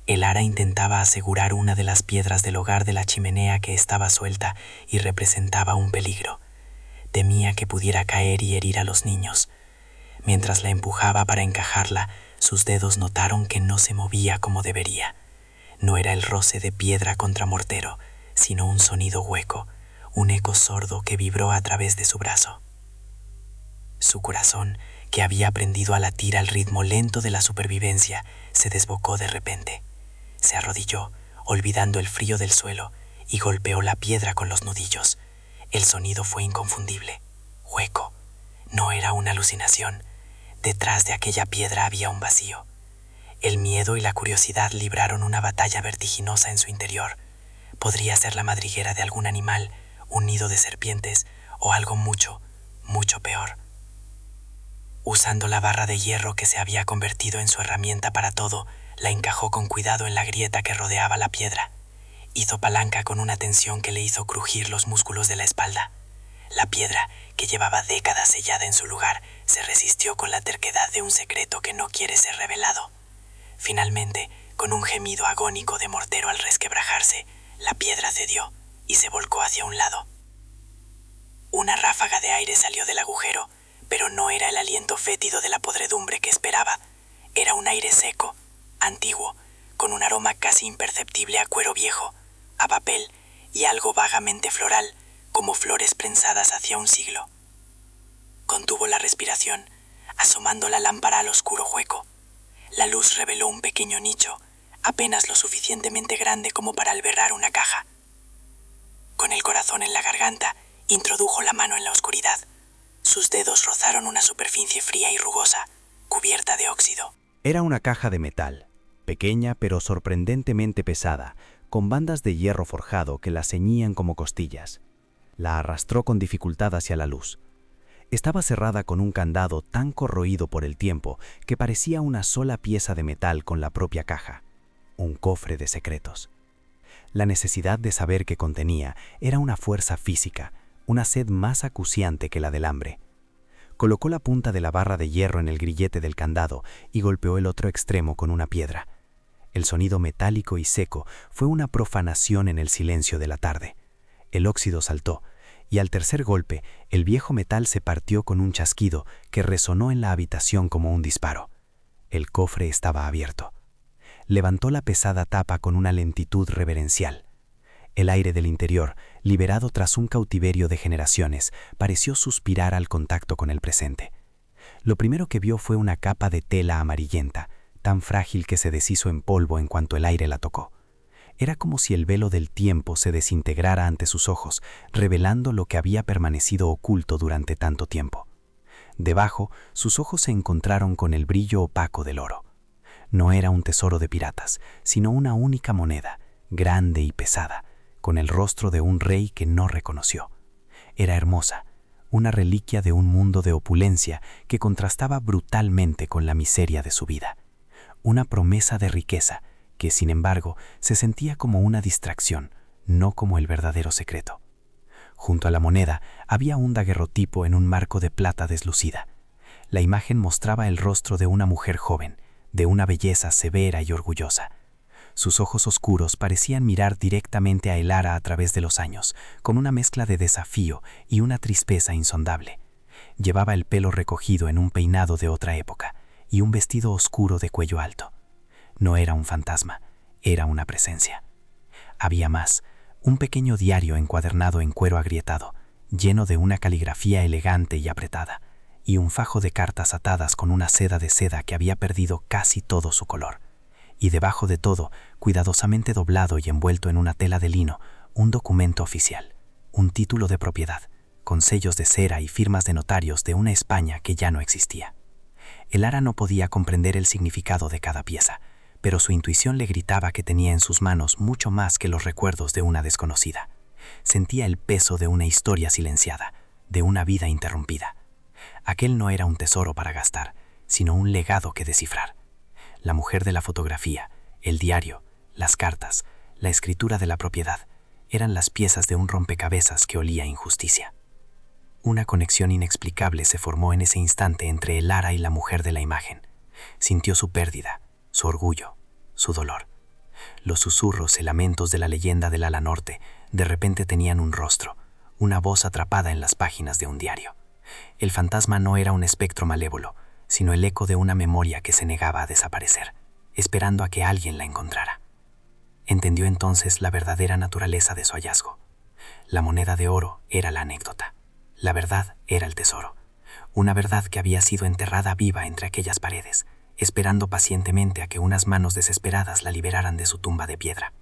El ara intentaba asegurar una de las piedras del hogar de la chimenea que estaba suelta y representaba un peligro. Temía que pudiera caer y herir a los niños. Mientras la empujaba para encajarla, sus dedos notaron que no se movía como debería. No era el roce de piedra contra mortero, sino un sonido hueco, un eco sordo que vibró a través de su brazo. Su corazón, que había aprendido a latir al ritmo lento de la supervivencia, se desbocó de repente. Se arrodilló, olvidando el frío del suelo, y golpeó la piedra con los nudillos. El sonido fue inconfundible, hueco. No era una alucinación. Detrás de aquella piedra había un vacío. El miedo y la curiosidad libraron una batalla vertiginosa en su interior. Podría ser la madriguera de algún animal, un nido de serpientes o algo mucho, mucho peor. Usando la barra de hierro que se había convertido en su herramienta para todo, la encajó con cuidado en la grieta que rodeaba la piedra. Hizo palanca con una tensión que le hizo crujir los músculos de la espalda. La piedra, que llevaba décadas sellada en su lugar, se resistió con la terquedad de un secreto que no quiere ser revelado. Finalmente, Con un gemido agónico de mortero al resquebrajarse, la piedra cedió y se volcó hacia un lado. Una ráfaga de aire salió del agujero, pero no era el aliento fétido de la podredumbre que esperaba. Era un aire seco, antiguo, con un aroma casi imperceptible a cuero viejo, a papel y algo vagamente floral, como flores prensadas hacía un siglo. Contuvo la respiración, asomando la lámpara al oscuro hueco. La luz reveló un pequeño nicho, apenas lo suficientemente grande como para albergar una caja. Con el corazón en la garganta, introdujo la mano en la oscuridad. Sus dedos rozaron una superficie fría y rugosa, cubierta de óxido. Era una caja de metal, pequeña pero sorprendentemente pesada, con bandas de hierro forjado que la ceñían como costillas. La arrastró con dificultad hacia la luz. Estaba cerrada con un candado tan corroído por el tiempo que parecía una sola pieza de metal con la propia caja. Un cofre de secretos. La necesidad de saber qué contenía era una fuerza física, una sed más acuciante que la del hambre. Colocó la punta de la barra de hierro en el grillete del candado y golpeó el otro extremo con una piedra. El sonido metálico y seco fue una profanación en el silencio de la tarde. El óxido saltó, y al tercer golpe, el viejo metal se partió con un chasquido que resonó en la habitación como un disparo. El cofre estaba abierto. Levantó la pesada tapa con una lentitud reverencial. El aire del interior, liberado tras un cautiverio de generaciones, pareció suspirar al contacto con el presente. Lo primero que vio fue una capa de tela amarillenta, tan frágil que se deshizo en polvo en cuanto el aire la tocó. Era como si el velo del tiempo se desintegrara ante sus ojos, revelando lo que había permanecido oculto durante tanto tiempo. Debajo, sus ojos se encontraron con el brillo opaco del oro. No era un tesoro de piratas, sino una única moneda, grande y pesada, con el rostro de un rey que no reconoció. Era hermosa, una reliquia de un mundo de opulencia que contrastaba brutalmente con la miseria de su vida. Una promesa de riqueza que, sin embargo, se sentía como una distracción, no como el verdadero secreto. Junto a la moneda había un daguerrotipo en un marco de plata deslucida. La imagen mostraba el rostro de una mujer joven, de una belleza severa y orgullosa. Sus ojos oscuros parecían mirar directamente a Elara a través de los años, con una mezcla de desafío y una tristeza insondable. Llevaba el pelo recogido en un peinado de otra época y un vestido oscuro de cuello alto. No era un fantasma, era una presencia. Había más, un pequeño diario encuadernado en cuero agrietado, lleno de una caligrafía elegante y apretada, y un fajo de cartas atadas con una seda de seda que había perdido casi todo su color. Y debajo de todo, cuidadosamente doblado y envuelto en una tela de lino, un documento oficial, un título de propiedad, con sellos de cera y firmas de notarios de una España que ya no existía. Elara no podía comprender el significado de cada pieza, pero su intuición le gritaba que tenía en sus manos mucho más que los recuerdos de una desconocida. Sentía el peso de una historia silenciada, de una vida interrumpida. Aquel no era un tesoro para gastar, sino un legado que descifrar. La mujer de la fotografía, el diario, las cartas, la escritura de la propiedad, eran las piezas de un rompecabezas que olía a injusticia. Una conexión inexplicable se formó en ese instante entre Elara y la mujer de la imagen. Sintió su pérdida, su orgullo, su dolor. Los susurros y lamentos de la leyenda del ala norte de repente tenían un rostro, una voz atrapada en las páginas de un diario. El fantasma no era un espectro malévolo, sino el eco de una memoria que se negaba a desaparecer, esperando a que alguien la encontrara. Entendió entonces la verdadera naturaleza de su hallazgo. La moneda de oro era la anécdota. La verdad era el tesoro. Una verdad que había sido enterrada viva entre aquellas paredes, esperando pacientemente a que unas manos desesperadas la liberaran de su tumba de piedra.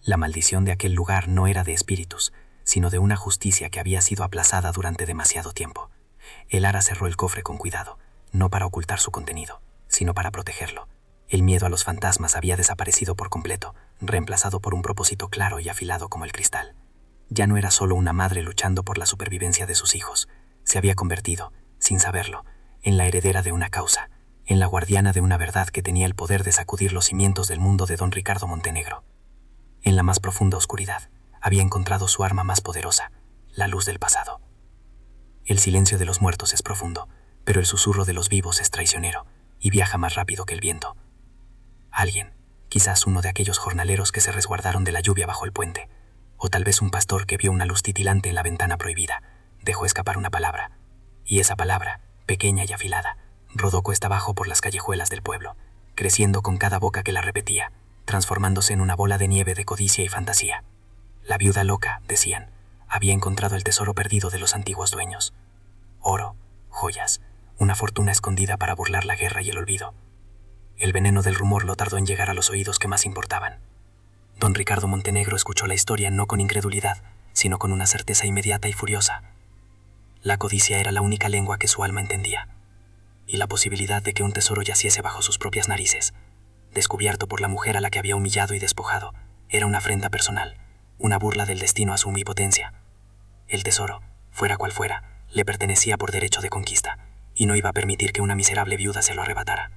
La maldición de aquel lugar no era de espíritus, sino de una justicia que había sido aplazada durante demasiado tiempo. Elara cerró el cofre con cuidado, no para ocultar su contenido, sino para protegerlo. El miedo a los fantasmas había desaparecido por completo, reemplazado por un propósito claro y afilado como el cristal. Ya no era solo una madre luchando por la supervivencia de sus hijos. Se había convertido, sin saberlo, en la heredera de una causa, en la guardiana de una verdad que tenía el poder de sacudir los cimientos del mundo de don Ricardo Montenegro. En la más profunda oscuridad, había encontrado su arma más poderosa, la luz del pasado. El silencio de los muertos es profundo, pero el susurro de los vivos es traicionero y viaja más rápido que el viento. Alguien, Quizás uno de aquellos jornaleros que se resguardaron de la lluvia bajo el puente, o tal vez un pastor que vio una luz titilante en la ventana prohibida, dejó escapar una palabra, y esa palabra, pequeña y afilada, rodó cuesta abajo por las callejuelas del pueblo, creciendo con cada boca que la repetía, transformándose en una bola de nieve de codicia y fantasía. La viuda loca, decían, había encontrado el tesoro perdido de los antiguos dueños. Oro, joyas, una fortuna escondida para burlar la guerra y el olvido. El veneno del rumor lo tardó en llegar a los oídos que más importaban. Don Ricardo Montenegro escuchó la historia no con incredulidad, sino con una certeza inmediata y furiosa. La codicia era la única lengua que su alma entendía, y la posibilidad de que un tesoro yaciese bajo sus propias narices, descubierto por la mujer a la que había humillado y despojado, era una afrenta personal, una burla del destino a su omnipotencia. El tesoro, fuera cual fuera, le pertenecía por derecho de conquista, y no iba a permitir que una miserable viuda se lo arrebatara.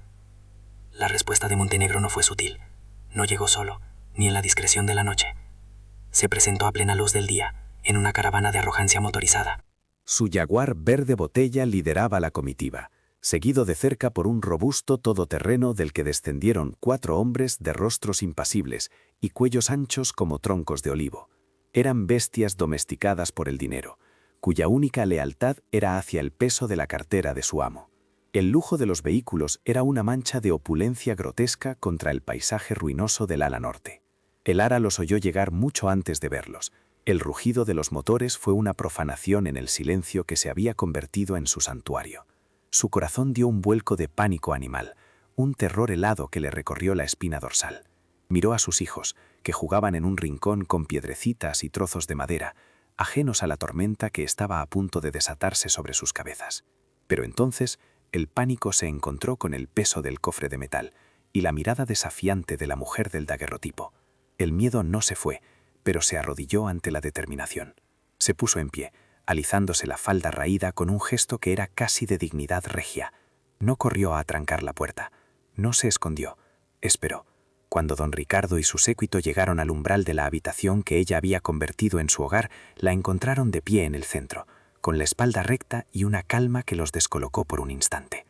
La respuesta de Montenegro no fue sutil, no llegó solo, ni en la discreción de la noche. Se presentó a plena luz del día, en una caravana de arrogancia motorizada. Su jaguar verde botella lideraba la comitiva, seguido de cerca por un robusto todoterreno del que descendieron 4 hombres de rostros impasibles y cuellos anchos como troncos de olivo. Eran bestias domesticadas por el dinero, cuya única lealtad era hacia el peso de la cartera de su amo. El lujo de los vehículos era una mancha de opulencia grotesca contra el paisaje ruinoso del ala norte. El ara los oyó llegar mucho antes de verlos. El rugido de los motores fue una profanación en el silencio que se había convertido en su santuario. Su corazón dio un vuelco de pánico animal, un terror helado que le recorrió la espina dorsal. Miró a sus hijos, que jugaban en un rincón con piedrecitas y trozos de madera, ajenos a la tormenta que estaba a punto de desatarse sobre sus cabezas. Pero entonces el pánico se encontró con el peso del cofre de metal y la mirada desafiante de la mujer del daguerrotipo. El miedo no se fue, pero se arrodilló ante la determinación. Se puso en pie, alizándose la falda raída con un gesto que era casi de dignidad regia. No corrió a atrancar la puerta, no se escondió, esperó. Cuando don Ricardo y su séquito llegaron al umbral de la habitación que ella había convertido en su hogar, la encontraron de pie en el centro, con la espalda recta y una calma que los descolocó por un instante.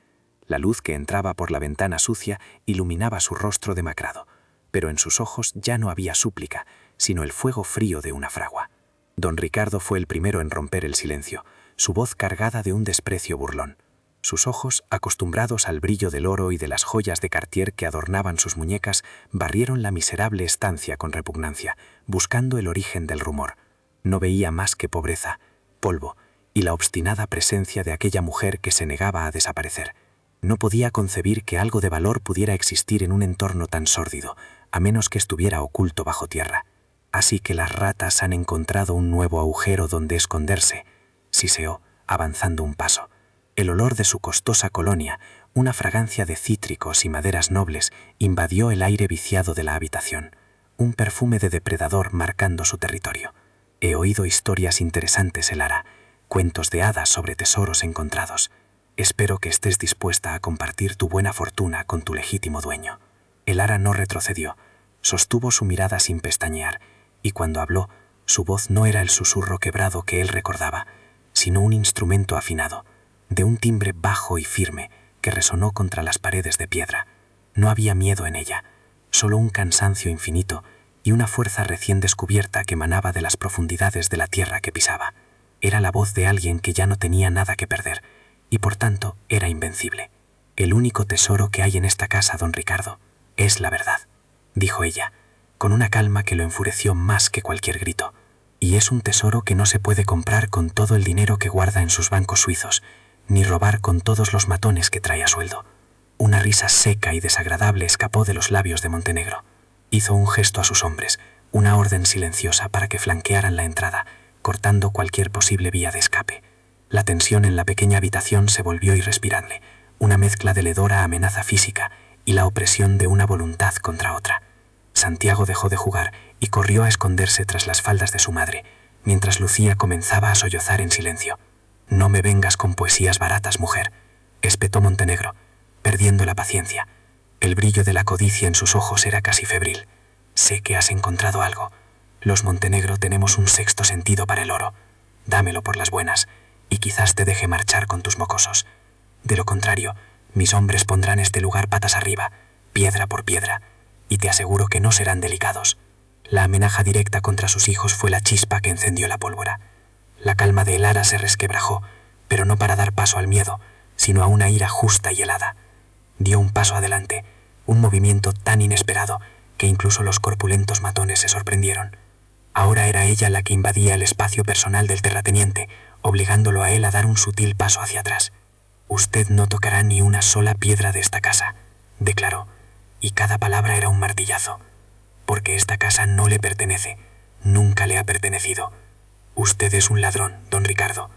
La luz que entraba por la ventana sucia iluminaba su rostro demacrado, pero en sus ojos ya no había súplica, sino el fuego frío de una fragua. Don Ricardo fue el primero en romper el silencio, su voz cargada de un desprecio burlón. Sus ojos, acostumbrados al brillo del oro y de las joyas de Cartier que adornaban sus muñecas, barrieron la miserable estancia con repugnancia, buscando el origen del rumor. No veía más que pobreza, polvo y la obstinada presencia de aquella mujer que se negaba a desaparecer. No podía concebir que algo de valor pudiera existir en un entorno tan sórdido, a menos que estuviera oculto bajo tierra. Así que las ratas han encontrado un nuevo agujero donde esconderse, siseó, avanzando un paso. El olor de su costosa colonia, una fragancia de cítricos y maderas nobles, invadió el aire viciado de la habitación, un perfume de depredador marcando su territorio. He oído historias interesantes, Elara, cuentos de hadas sobre tesoros encontrados. Espero que estés dispuesta a compartir tu buena fortuna con tu legítimo dueño. Elara no retrocedió, sostuvo su mirada sin pestañear, y cuando habló, su voz no era el susurro quebrado que él recordaba, sino un instrumento afinado, de un timbre bajo y firme que resonó contra las paredes de piedra. No había miedo en ella, solo un cansancio infinito y una fuerza recién descubierta que emanaba de las profundidades de la tierra que pisaba. Era la voz de alguien que ya no tenía nada que perder, y por tanto era invencible. El único tesoro que hay en esta casa, don Ricardo, es la verdad, dijo ella, con una calma que lo enfureció más que cualquier grito. Y es un tesoro que no se puede comprar con todo el dinero que guarda en sus bancos suizos, ni robar con todos los matones que trae a sueldo. Una risa seca y desagradable escapó de los labios de Montenegro. Hizo un gesto a sus hombres, una orden silenciosa para que flanquearan la entrada, cortando cualquier posible vía de escape. La tensión en la pequeña habitación se volvió irrespirable, una mezcla de hedora amenaza física y la opresión de una voluntad contra otra. Santiago dejó de jugar y corrió a esconderse tras las faldas de su madre, mientras Lucía comenzaba a sollozar en silencio. «No me vengas con poesías baratas, mujer», espetó Montenegro, perdiendo la paciencia. El brillo de la codicia en sus ojos era casi febril. «Sé que has encontrado algo. Los Montenegro tenemos un sexto sentido para el oro. Dámelo por las buenas, y quizás te deje marchar con tus mocosos. De lo contrario, mis hombres pondrán este lugar patas arriba, piedra por piedra. y te aseguro que no serán delicados. La amenaza directa contra sus hijos fue la chispa que encendió la pólvora. La calma de Elara se resquebrajó, pero no para dar paso al miedo, sino a una ira justa y helada. Dio un paso adelante, un movimiento tan inesperado que incluso los corpulentos matones se sorprendieron. Ahora era ella la que invadía el espacio personal del terrateniente, obligándolo a él a dar un sutil paso hacia atrás. «Usted no tocará ni una sola piedra de esta casa», declaró, y cada palabra era un martillazo. «Porque esta casa no le pertenece, nunca le ha pertenecido. Usted es un ladrón, don Ricardo,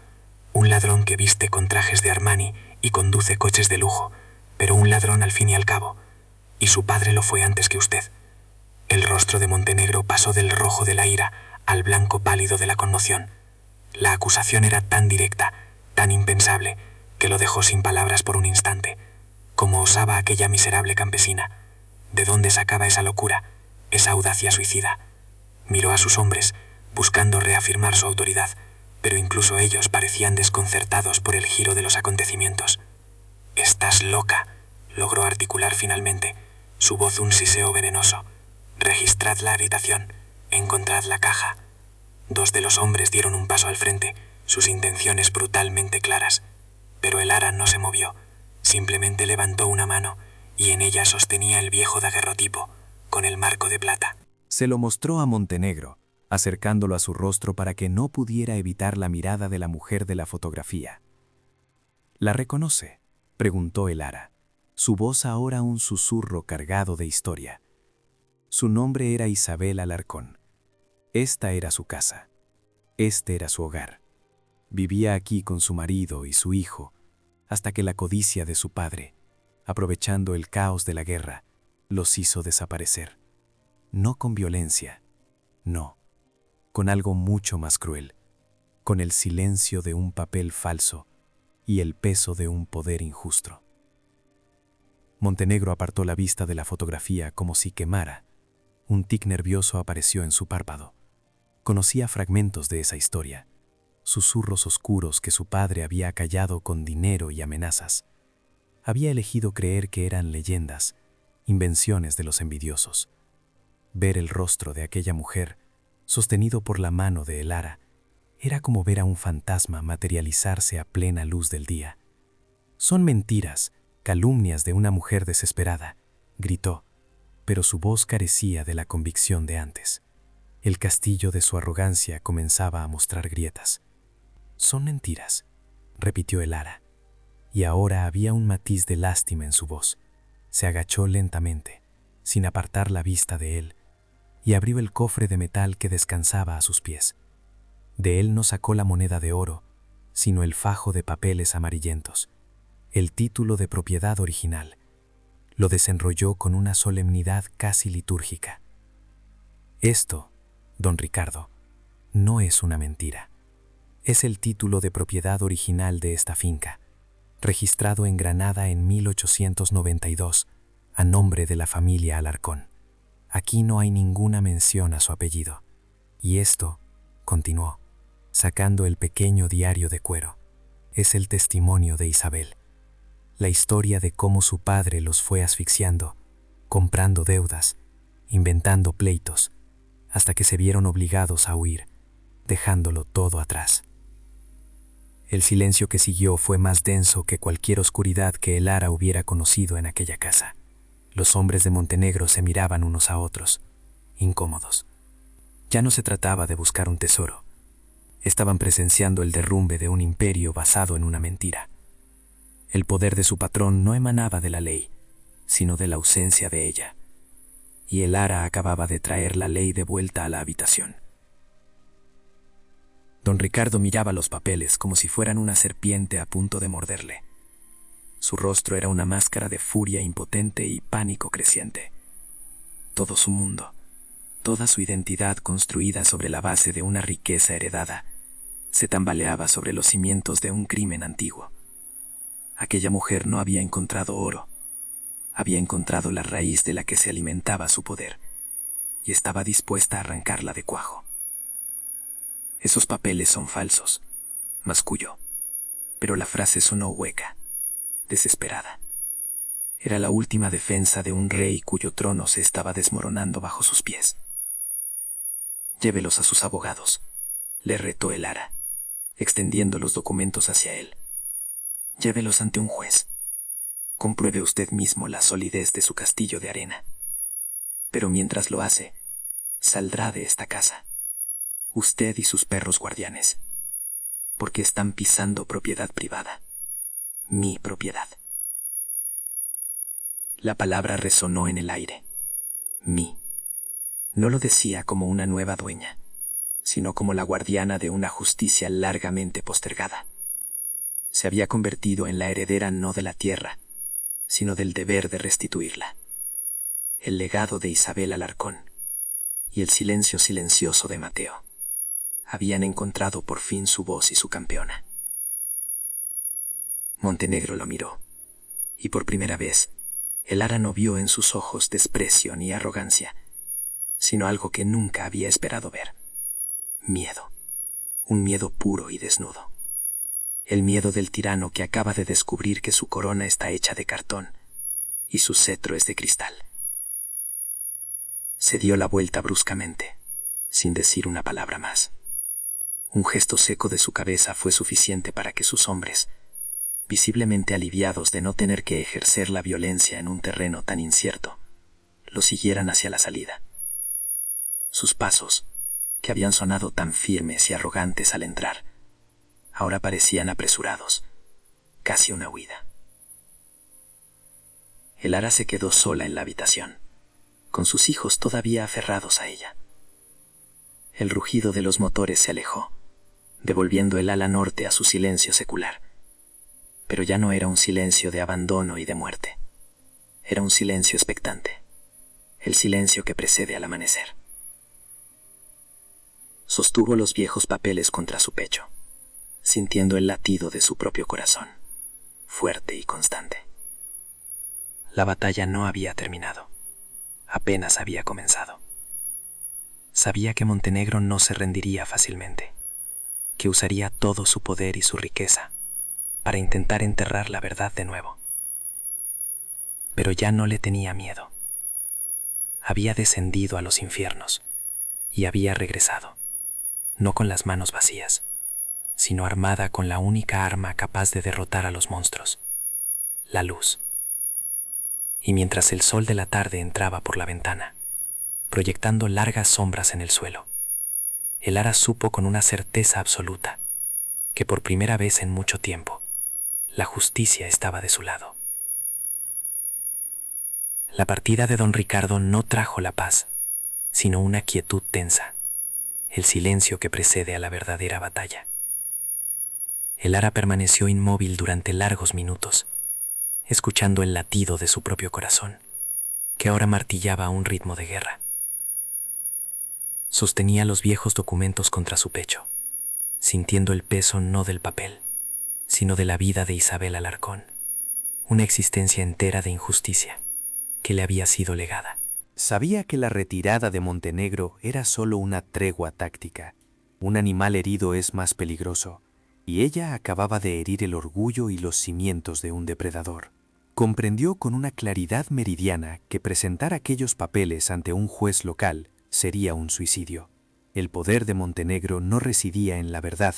un ladrón que viste con trajes de Armani y conduce coches de lujo, pero un ladrón al fin y al cabo, y su padre lo fue antes que usted». El rostro de Montenegro pasó del rojo de la ira al blanco pálido de la conmoción. La acusación era tan directa, tan impensable, que lo dejó sin palabras por un instante. ¿Cómo osaba aquella miserable campesina? ¿De dónde sacaba esa locura, esa audacia suicida? Miró a sus hombres, buscando reafirmar su autoridad, pero incluso ellos parecían desconcertados por el giro de los acontecimientos. «Estás loca», logró articular finalmente, su voz un siseo venenoso. «Registrad la habitación, encontrad la caja». Dos de los hombres dieron un paso al frente, sus intenciones brutalmente claras. Pero Elara no se movió, simplemente levantó una mano y en ella sostenía el viejo daguerrotipo, con el marco de plata. Se lo mostró a Montenegro, acercándolo a su rostro para que no pudiera evitar la mirada de la mujer de la fotografía. «¿La reconoce?», preguntó Elara, su voz ahora un susurro cargado de historia. Su nombre era Isabel Alarcón. Esta era su casa. Este era su hogar. Vivía aquí con su marido y su hijo, hasta que la codicia de su padre, aprovechando el caos de la guerra, los hizo desaparecer. No con violencia, no, con algo mucho más cruel, con el silencio de un papel falso y el peso de un poder injusto. Montenegro apartó la vista de la fotografía como si quemara. Un tic nervioso apareció en su párpado. Conocía fragmentos de esa historia, susurros oscuros que su padre había acallado con dinero y amenazas. Había elegido creer que eran leyendas, invenciones de los envidiosos. Ver el rostro de aquella mujer, sostenido por la mano de Elara, era como ver a un fantasma materializarse a plena luz del día. «Son mentiras, calumnias de una mujer desesperada», gritó, pero su voz carecía de la convicción de antes. El castillo de su arrogancia comenzaba a mostrar grietas. «Son mentiras», repitió Elara, y ahora había un matiz de lástima en su voz. Se agachó lentamente, sin apartar la vista de él, y abrió el cofre de metal que descansaba a sus pies. De él no sacó la moneda de oro, sino el fajo de papeles amarillentos, el título de propiedad original. Lo desenrolló con una solemnidad casi litúrgica. «Esto, don Ricardo, no es una mentira. Es el título de propiedad original de esta finca, registrado en Granada en 1892, a nombre de la familia Alarcón. Aquí no hay ninguna mención a su apellido. Y esto», continuó, sacando el pequeño diario de cuero, «es el testimonio de Isabel. La historia de cómo su padre los fue asfixiando, comprando deudas, inventando pleitos, hasta que se vieron obligados a huir, dejándolo todo atrás». El silencio que siguió fue más denso que cualquier oscuridad que Elara hubiera conocido en aquella casa. Los hombres de Montenegro se miraban unos a otros, incómodos. Ya no se trataba de buscar un tesoro. Estaban presenciando el derrumbe de un imperio basado en una mentira. El poder de su patrón no emanaba de la ley, sino de la ausencia de ella. Y Elara acababa de traer la ley de vuelta a la habitación. Don Ricardo miraba los papeles como si fueran una serpiente a punto de morderle. Su rostro era una máscara de furia impotente y pánico creciente. Todo su mundo, toda su identidad construida sobre la base de una riqueza heredada, se tambaleaba sobre los cimientos de un crimen antiguo. Aquella mujer no había encontrado oro, había encontrado la raíz de la que se alimentaba su poder, y estaba dispuesta a arrancarla de cuajo. «Esos papeles son falsos», masculló, pero la frase sonó hueca, desesperada. Era la última defensa de un rey cuyo trono se estaba desmoronando bajo sus pies. «Llévelos a sus abogados», le retó el Ara, extendiendo los documentos hacia él. «Llévelos ante un juez. Compruebe usted mismo la solidez de su castillo de arena. Pero mientras lo hace, saldrá de esta casa, usted y sus perros guardianes, porque están pisando propiedad privada, mi propiedad». La palabra resonó en el aire. Mi. No lo decía como una nueva dueña, sino como la guardiana de una justicia largamente postergada. Se había convertido en la heredera no de la tierra, sino del deber de restituirla. El legado de Isabel Alarcón y el silencio silencioso de Mateo habían encontrado por fin su voz y su campeona. Montenegro lo miró, y por primera vez el Ara no vio en sus ojos desprecio ni arrogancia, sino algo que nunca había esperado ver: miedo, un miedo puro y desnudo. El miedo del tirano que acaba de descubrir que su corona está hecha de cartón y su cetro es de cristal. Se dio la vuelta bruscamente, sin decir una palabra más. Un gesto seco de su cabeza fue suficiente para que sus hombres, visiblemente aliviados de no tener que ejercer la violencia en un terreno tan incierto, lo siguieran hacia la salida. Sus pasos, que habían sonado tan firmes y arrogantes al entrar, ahora parecían apresurados, casi una huida. El Ara se quedó sola en la habitación, con sus hijos todavía aferrados a ella. El rugido de los motores se alejó, devolviendo el ala norte a su silencio secular. Pero ya no era un silencio de abandono y de muerte. Era un silencio expectante, el silencio que precede al amanecer. Sostuvo los viejos papeles contra su pecho, sintiendo el latido de su propio corazón, fuerte y constante. La batalla no había terminado, apenas había comenzado. Sabía que Montenegro no se rendiría fácilmente, que usaría todo su poder y su riqueza para intentar enterrar la verdad de nuevo. Pero ya no le tenía miedo. Había descendido a los infiernos y había regresado, no con las manos vacías, sino armada con la única arma capaz de derrotar a los monstruos: la luz. Y mientras el sol de la tarde entraba por la ventana, proyectando largas sombras en el suelo, el Ara supo con una certeza absoluta que por primera vez en mucho tiempo la justicia estaba de su lado. La partida de don Ricardo no trajo la paz, sino una quietud tensa, el silencio que precede a la verdadera batalla. El Ara permaneció inmóvil durante largos minutos, escuchando el latido de su propio corazón, que ahora martillaba a un ritmo de guerra. Sostenía los viejos documentos contra su pecho, sintiendo el peso no del papel, sino de la vida de Isabel Alarcón, una existencia entera de injusticia que le había sido legada. Sabía que la retirada de Montenegro era solo una tregua táctica. Un animal herido es más peligroso, y ella acababa de herir el orgullo y los cimientos de un depredador. Comprendió con una claridad meridiana que presentar aquellos papeles ante un juez local sería un suicidio. El poder de Montenegro no residía en la verdad,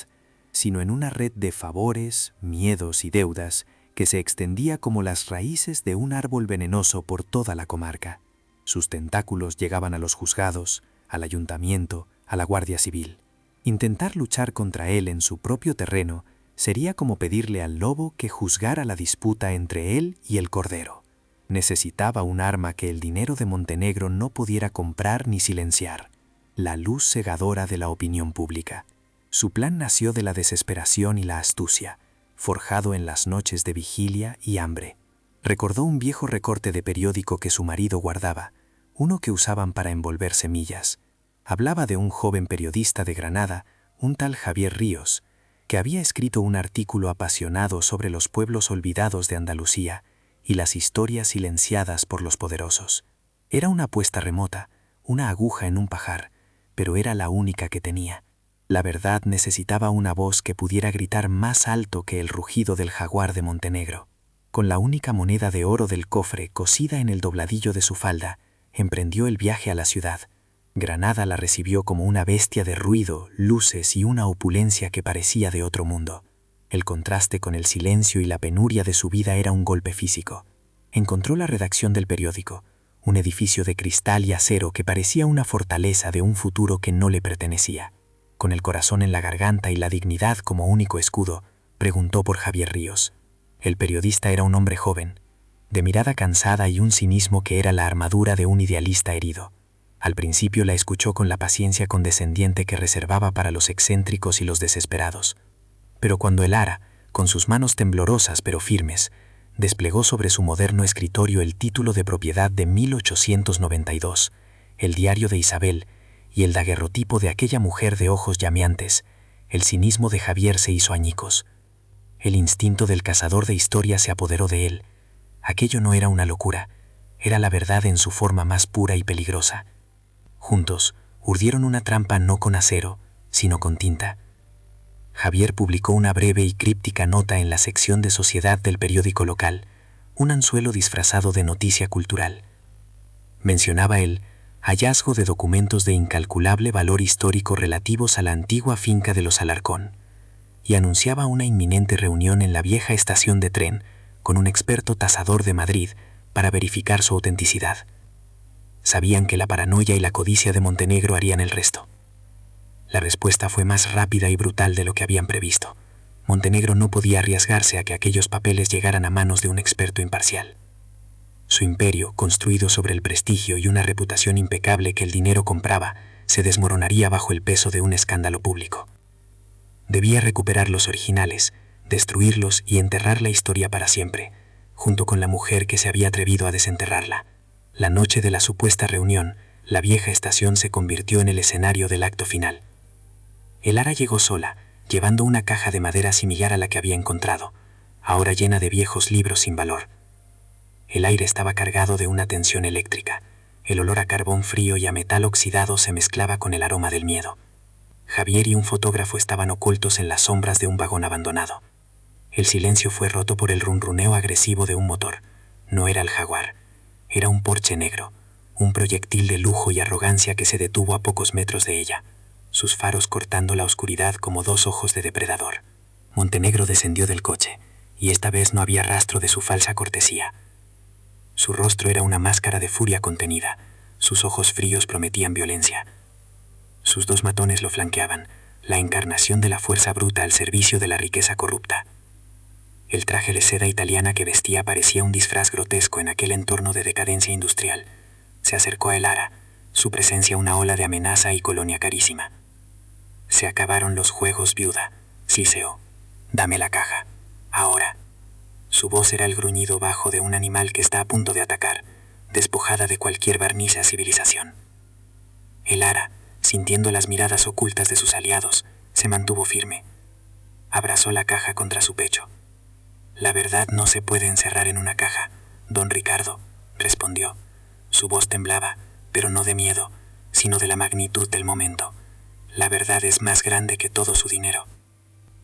sino en una red de favores, miedos y deudas que se extendía como las raíces de un árbol venenoso por toda la comarca. Sus tentáculos llegaban a los juzgados, al ayuntamiento, a la Guardia Civil. Intentar luchar contra él en su propio terreno sería como pedirle al lobo que juzgara la disputa entre él y el cordero. Necesitaba un arma que el dinero de Montenegro no pudiera comprar ni silenciar: la luz cegadora de la opinión pública. Su plan nació de la desesperación y la astucia, forjado en las noches de vigilia y hambre. Recordó un viejo recorte de periódico que su marido guardaba, uno que usaban para envolver semillas. Hablaba de un joven periodista de Granada, un tal Javier Ríos, que había escrito un artículo apasionado sobre los pueblos olvidados de Andalucía y las historias silenciadas por los poderosos. Era una apuesta remota, una aguja en un pajar, pero era la única que tenía. La verdad necesitaba una voz que pudiera gritar más alto que el rugido del jaguar de Montenegro. con la única moneda de oro del cofre cosida en el dobladillo de su falda, emprendió el viaje a la ciudad. Granada la recibió como una bestia de ruido, luces y una opulencia que parecía de otro mundo. El contraste con el silencio y la penuria de su vida era un golpe físico. Encontró la redacción del periódico, un edificio de cristal y acero que parecía una fortaleza de un futuro que no le pertenecía. Con el corazón en la garganta y la dignidad como único escudo, preguntó por Javier Ríos. El periodista era un hombre joven, de mirada cansada y un cinismo que era la armadura de un idealista herido. Al principio la escuchó con la paciencia condescendiente que reservaba para los excéntricos y los desesperados. Pero cuando el Ara, con sus manos temblorosas pero firmes, desplegó sobre su moderno escritorio el título de propiedad de 1892, el diario de Isabel y el daguerrotipo de aquella mujer de ojos llameantes, el cinismo de Javier se hizo añicos. El instinto del cazador de historia se apoderó de él. Aquello no era una locura, era la verdad en su forma más pura y peligrosa. Juntos, urdieron una trampa no con acero, sino con tinta. Javier publicó una breve y críptica nota en la sección de sociedad del periódico local, un anzuelo disfrazado de noticia cultural. Mencionaba el hallazgo de documentos de incalculable valor histórico relativos a la antigua finca de los Alarcón, y anunciaba una inminente reunión en la vieja estación de tren con un experto tasador de Madrid para verificar su autenticidad. Sabían que la paranoia y la codicia de Montenegro harían el resto. La respuesta fue más rápida y brutal de lo que habían previsto. Montenegro no podía arriesgarse a que aquellos papeles llegaran a manos de un experto imparcial. Su imperio, construido sobre el prestigio y una reputación impecable que el dinero compraba, se desmoronaría bajo el peso de un escándalo público. Debía recuperar los originales, destruirlos y enterrar la historia para siempre, junto con la mujer que se había atrevido a desenterrarla. La noche de la supuesta reunión, la vieja estación se convirtió en el escenario del acto final. El Ara llegó sola, llevando una caja de madera similar a la que había encontrado, ahora llena de viejos libros sin valor. El aire estaba cargado de una tensión eléctrica. El olor a carbón frío y a metal oxidado se mezclaba con el aroma del miedo. Javier y un fotógrafo estaban ocultos en las sombras de un vagón abandonado. El silencio fue roto por el runruneo agresivo de un motor. No era el Jaguar, era un Porsche negro, un proyectil de lujo y arrogancia que se detuvo a pocos metros de ella, sus faros cortando la oscuridad como dos ojos de depredador. Montenegro descendió del coche, y esta vez no había rastro de su falsa cortesía. Su rostro era una máscara de furia contenida, sus ojos fríos prometían violencia. Sus dos matones lo flanqueaban, la encarnación de la fuerza bruta al servicio de la riqueza corrupta. El traje de seda italiana que vestía parecía un disfraz grotesco en aquel entorno de decadencia industrial. Se acercó a el Ara, su presencia una ola de amenaza y colonia carísima. Se acabaron los juegos, viuda, siseó. Dame la caja, ahora. Su voz era el gruñido bajo de un animal que está a punto de atacar, despojada de cualquier barniz a civilización. El Ara, sintiendo las miradas ocultas de sus aliados, se mantuvo firme. Abrazó la caja contra su pecho. La verdad no se puede encerrar en una caja, don Ricardo, respondió. Su voz temblaba, pero no de miedo, sino de la magnitud del momento. La verdad es más grande que todo su dinero.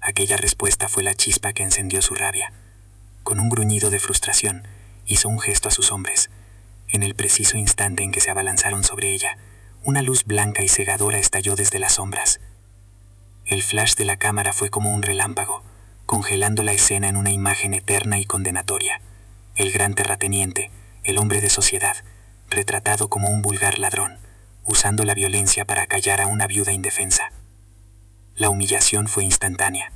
Aquella respuesta fue la chispa que encendió su rabia. Con un gruñido de frustración, hizo un gesto a sus hombres. En el preciso instante en que se abalanzaron sobre ella, una luz blanca y cegadora estalló desde las sombras. El flash de la cámara fue como un relámpago, congelando la escena en una imagen eterna y condenatoria. El gran terrateniente, el hombre de sociedad, retratado como un vulgar ladrón, usando la violencia para acallar a una viuda indefensa. La humillación fue instantánea,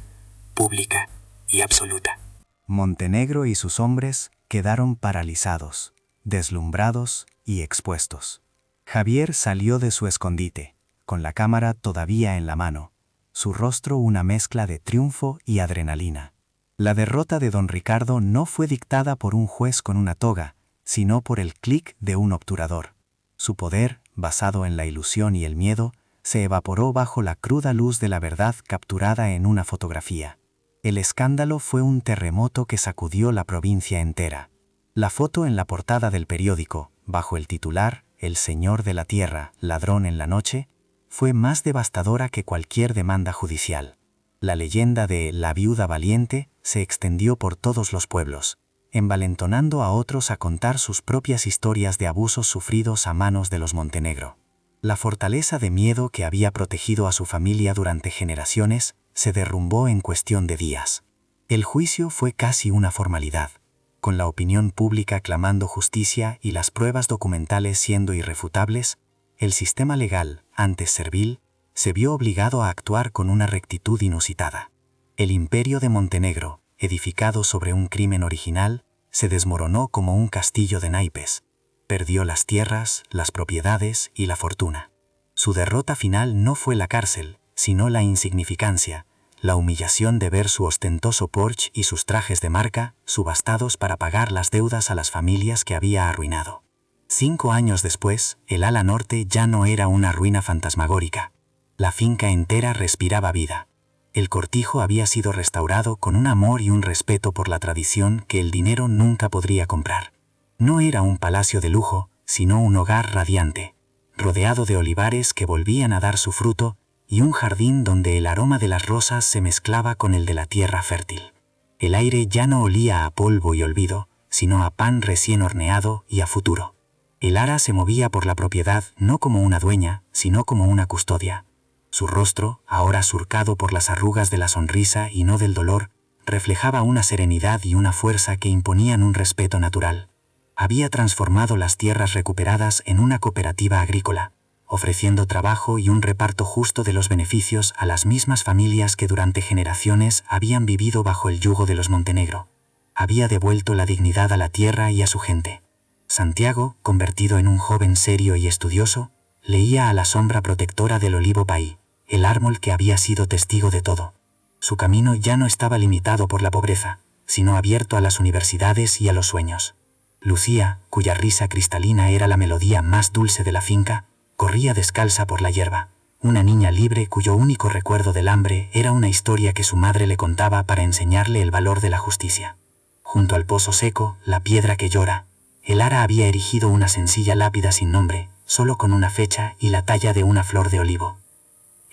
pública y absoluta. Montenegro y sus hombres quedaron paralizados, deslumbrados y expuestos. Javier salió de su escondite, con la cámara todavía en la mano, su rostro una mezcla de triunfo y adrenalina. La derrota de don Ricardo no fue dictada por un juez con una toga, sino por el clic de un obturador. Su poder, basado en la ilusión y el miedo, se evaporó bajo la cruda luz de la verdad capturada en una fotografía. El escándalo fue un terremoto que sacudió la provincia entera. La foto en la portada del periódico, bajo el titular «El señor de la tierra, ladrón en la noche», fue más devastadora que cualquier demanda judicial. La leyenda de «La viuda valiente» se extendió por todos los pueblos. envalentonando a otros a contar sus propias historias de abusos sufridos a manos de los Montenegro. La fortaleza de miedo que había protegido a su familia durante generaciones se derrumbó en cuestión de días. El juicio fue casi una formalidad, con la opinión pública clamando justicia y las pruebas documentales siendo irrefutables. El sistema legal, antes servil, se vio obligado a actuar con una rectitud inusitada. El imperio de Montenegro, edificado sobre un crimen original, se desmoronó como un castillo de naipes. Perdió las tierras, las propiedades y la fortuna. Su derrota final no fue la cárcel, sino la insignificancia, la humillación de ver su ostentoso Porsche y sus trajes de marca subastados para pagar las deudas a las familias que había arruinado. 5 años después, el ala norte ya no era una ruina fantasmagórica. La finca entera respiraba vida. El cortijo había sido restaurado con un amor y un respeto por la tradición que el dinero nunca podría comprar. No era un palacio de lujo, sino un hogar radiante, rodeado de olivares que volvían a dar su fruto y un jardín donde el aroma de las rosas se mezclaba con el de la tierra fértil. El aire ya no olía a polvo y olvido, sino a pan recién horneado y a futuro. El ara se movía por la propiedad no como una dueña, sino como una custodia. Su rostro, ahora surcado por las arrugas de la sonrisa y no del dolor, reflejaba una serenidad y una fuerza que imponían un respeto natural. Había transformado las tierras recuperadas en una cooperativa agrícola, ofreciendo trabajo y un reparto justo de los beneficios a las mismas familias que durante generaciones habían vivido bajo el yugo de los Montenegro. Había devuelto la dignidad a la tierra y a su gente. Santiago, convertido en un joven serio y estudioso, leía a la sombra protectora del olivo paí, el árbol que había sido testigo de todo. Su camino ya no estaba limitado por la pobreza, sino abierto a las universidades y a los sueños. Lucía, cuya risa cristalina era la melodía más dulce de la finca, corría descalza por la hierba, una niña libre cuyo único recuerdo del hambre era una historia que su madre le contaba para enseñarle el valor de la justicia. Junto al pozo seco, la piedra que llora, el ara había erigido una sencilla lápida sin nombre, solo con una fecha y la talla de una flor de olivo.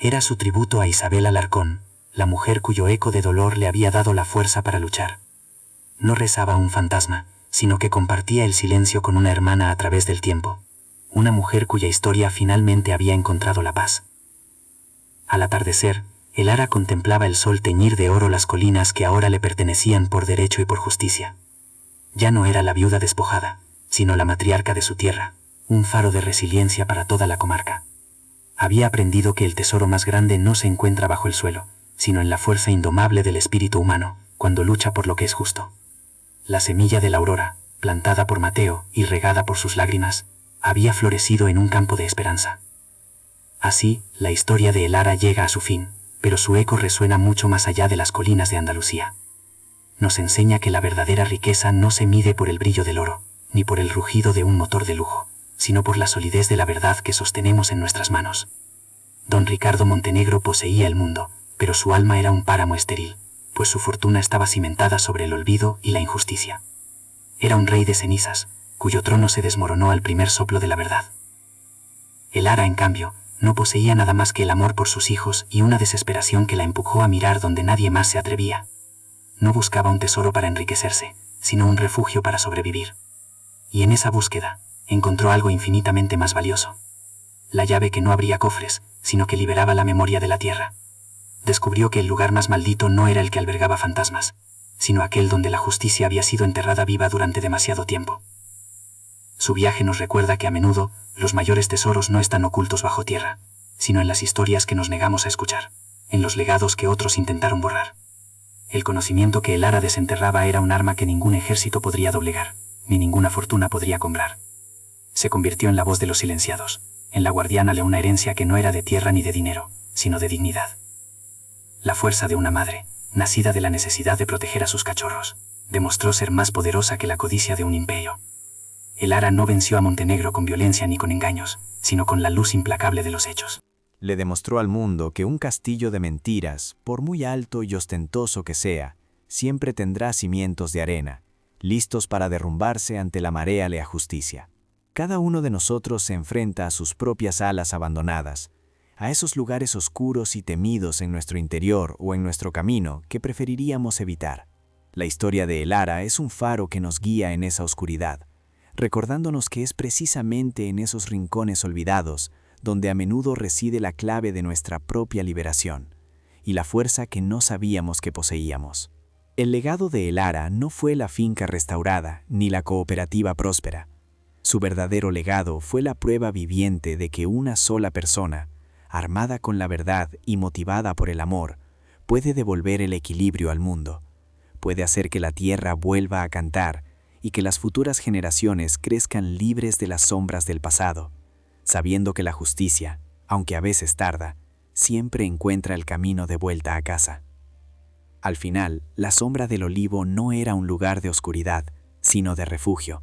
Era su tributo a Isabel Alarcón, la mujer cuyo eco de dolor le había dado la fuerza para luchar. No rezaba a un fantasma, sino que compartía el silencio con una hermana a través del tiempo, una mujer cuya historia finalmente había encontrado la paz. Al atardecer, el ara contemplaba el sol teñir de oro las colinas que ahora le pertenecían por derecho y por justicia. Ya no era la viuda despojada, sino la matriarca de su tierra, un faro de resiliencia para toda la comarca. Había aprendido que el tesoro más grande no se encuentra bajo el suelo, sino en la fuerza indomable del espíritu humano, cuando lucha por lo que es justo. La semilla de la aurora, plantada por Mateo y regada por sus lágrimas, había florecido en un campo de esperanza. Así, la historia de el ara llega a su fin, pero su eco resuena mucho más allá de las colinas de Andalucía. Nos enseña que la verdadera riqueza no se mide por el brillo del oro, ni por el rugido de un motor de lujo, sino por la solidez de la verdad que sostenemos en nuestras manos. Don Ricardo Montenegro poseía el mundo, pero su alma era un páramo estéril, pues su fortuna estaba cimentada sobre el olvido y la injusticia. Era un rey de cenizas, cuyo trono se desmoronó al primer soplo de la verdad. El ara, en cambio, no poseía nada más que el amor por sus hijos y una desesperación que la empujó a mirar donde nadie más se atrevía. No buscaba un tesoro para enriquecerse, sino un refugio para sobrevivir. Y en esa búsqueda, encontró algo infinitamente más valioso. La llave que no abría cofres, sino que liberaba la memoria de la tierra. Descubrió que el lugar más maldito no era el que albergaba fantasmas, sino aquel donde la justicia había sido enterrada viva durante demasiado tiempo. Su viaje nos recuerda que a menudo los mayores tesoros no están ocultos bajo tierra, sino en las historias que nos negamos a escuchar, en los legados que otros intentaron borrar. El conocimiento que el ara desenterraba era un arma que ningún ejército podría doblegar, ni ninguna fortuna podría comprar. Se convirtió en la voz de los silenciados, en la guardiana de una herencia que no era de tierra ni de dinero, sino de dignidad. La fuerza de una madre, nacida de la necesidad de proteger a sus cachorros, demostró ser más poderosa que la codicia de un imperio. El ara no venció a Montenegro con violencia ni con engaños, sino con la luz implacable de los hechos. Le demostró al mundo que un castillo de mentiras, por muy alto y ostentoso que sea, siempre tendrá cimientos de arena, listos para derrumbarse ante la marea de la justicia. Cada uno de nosotros se enfrenta a sus propias alas abandonadas, a esos lugares oscuros y temidos en nuestro interior o en nuestro camino que preferiríamos evitar. La historia de Elara es un faro que nos guía en esa oscuridad, recordándonos que es precisamente en esos rincones olvidados donde a menudo reside la clave de nuestra propia liberación y la fuerza que no sabíamos que poseíamos. El legado de Elara no fue la finca restaurada ni la cooperativa próspera. Su verdadero legado fue la prueba viviente de que una sola persona, armada con la verdad y motivada por el amor, puede devolver el equilibrio al mundo, puede hacer que la tierra vuelva a cantar y que las futuras generaciones crezcan libres de las sombras del pasado, sabiendo que la justicia, aunque a veces tarda, siempre encuentra el camino de vuelta a casa. Al final, la sombra del olivo no era un lugar de oscuridad, sino de refugio.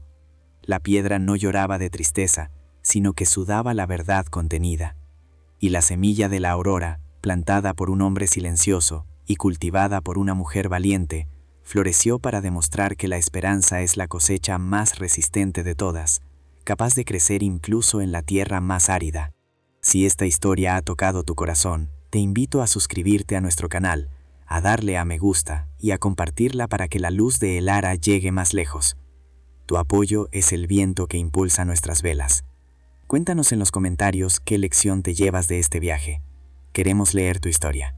La piedra no lloraba de tristeza, sino que sudaba la verdad contenida. Y la semilla de la aurora, plantada por un hombre silencioso y cultivada por una mujer valiente, floreció para demostrar que la esperanza es la cosecha más resistente de todas, capaz de crecer incluso en la tierra más árida. Si esta historia ha tocado tu corazón, te invito a suscribirte a nuestro canal, a darle a me gusta y a compartirla para que la luz de Elara llegue más lejos. Tu apoyo es el viento que impulsa nuestras velas. Cuéntanos en los comentarios qué lección te llevas de este viaje. Queremos leer tu historia.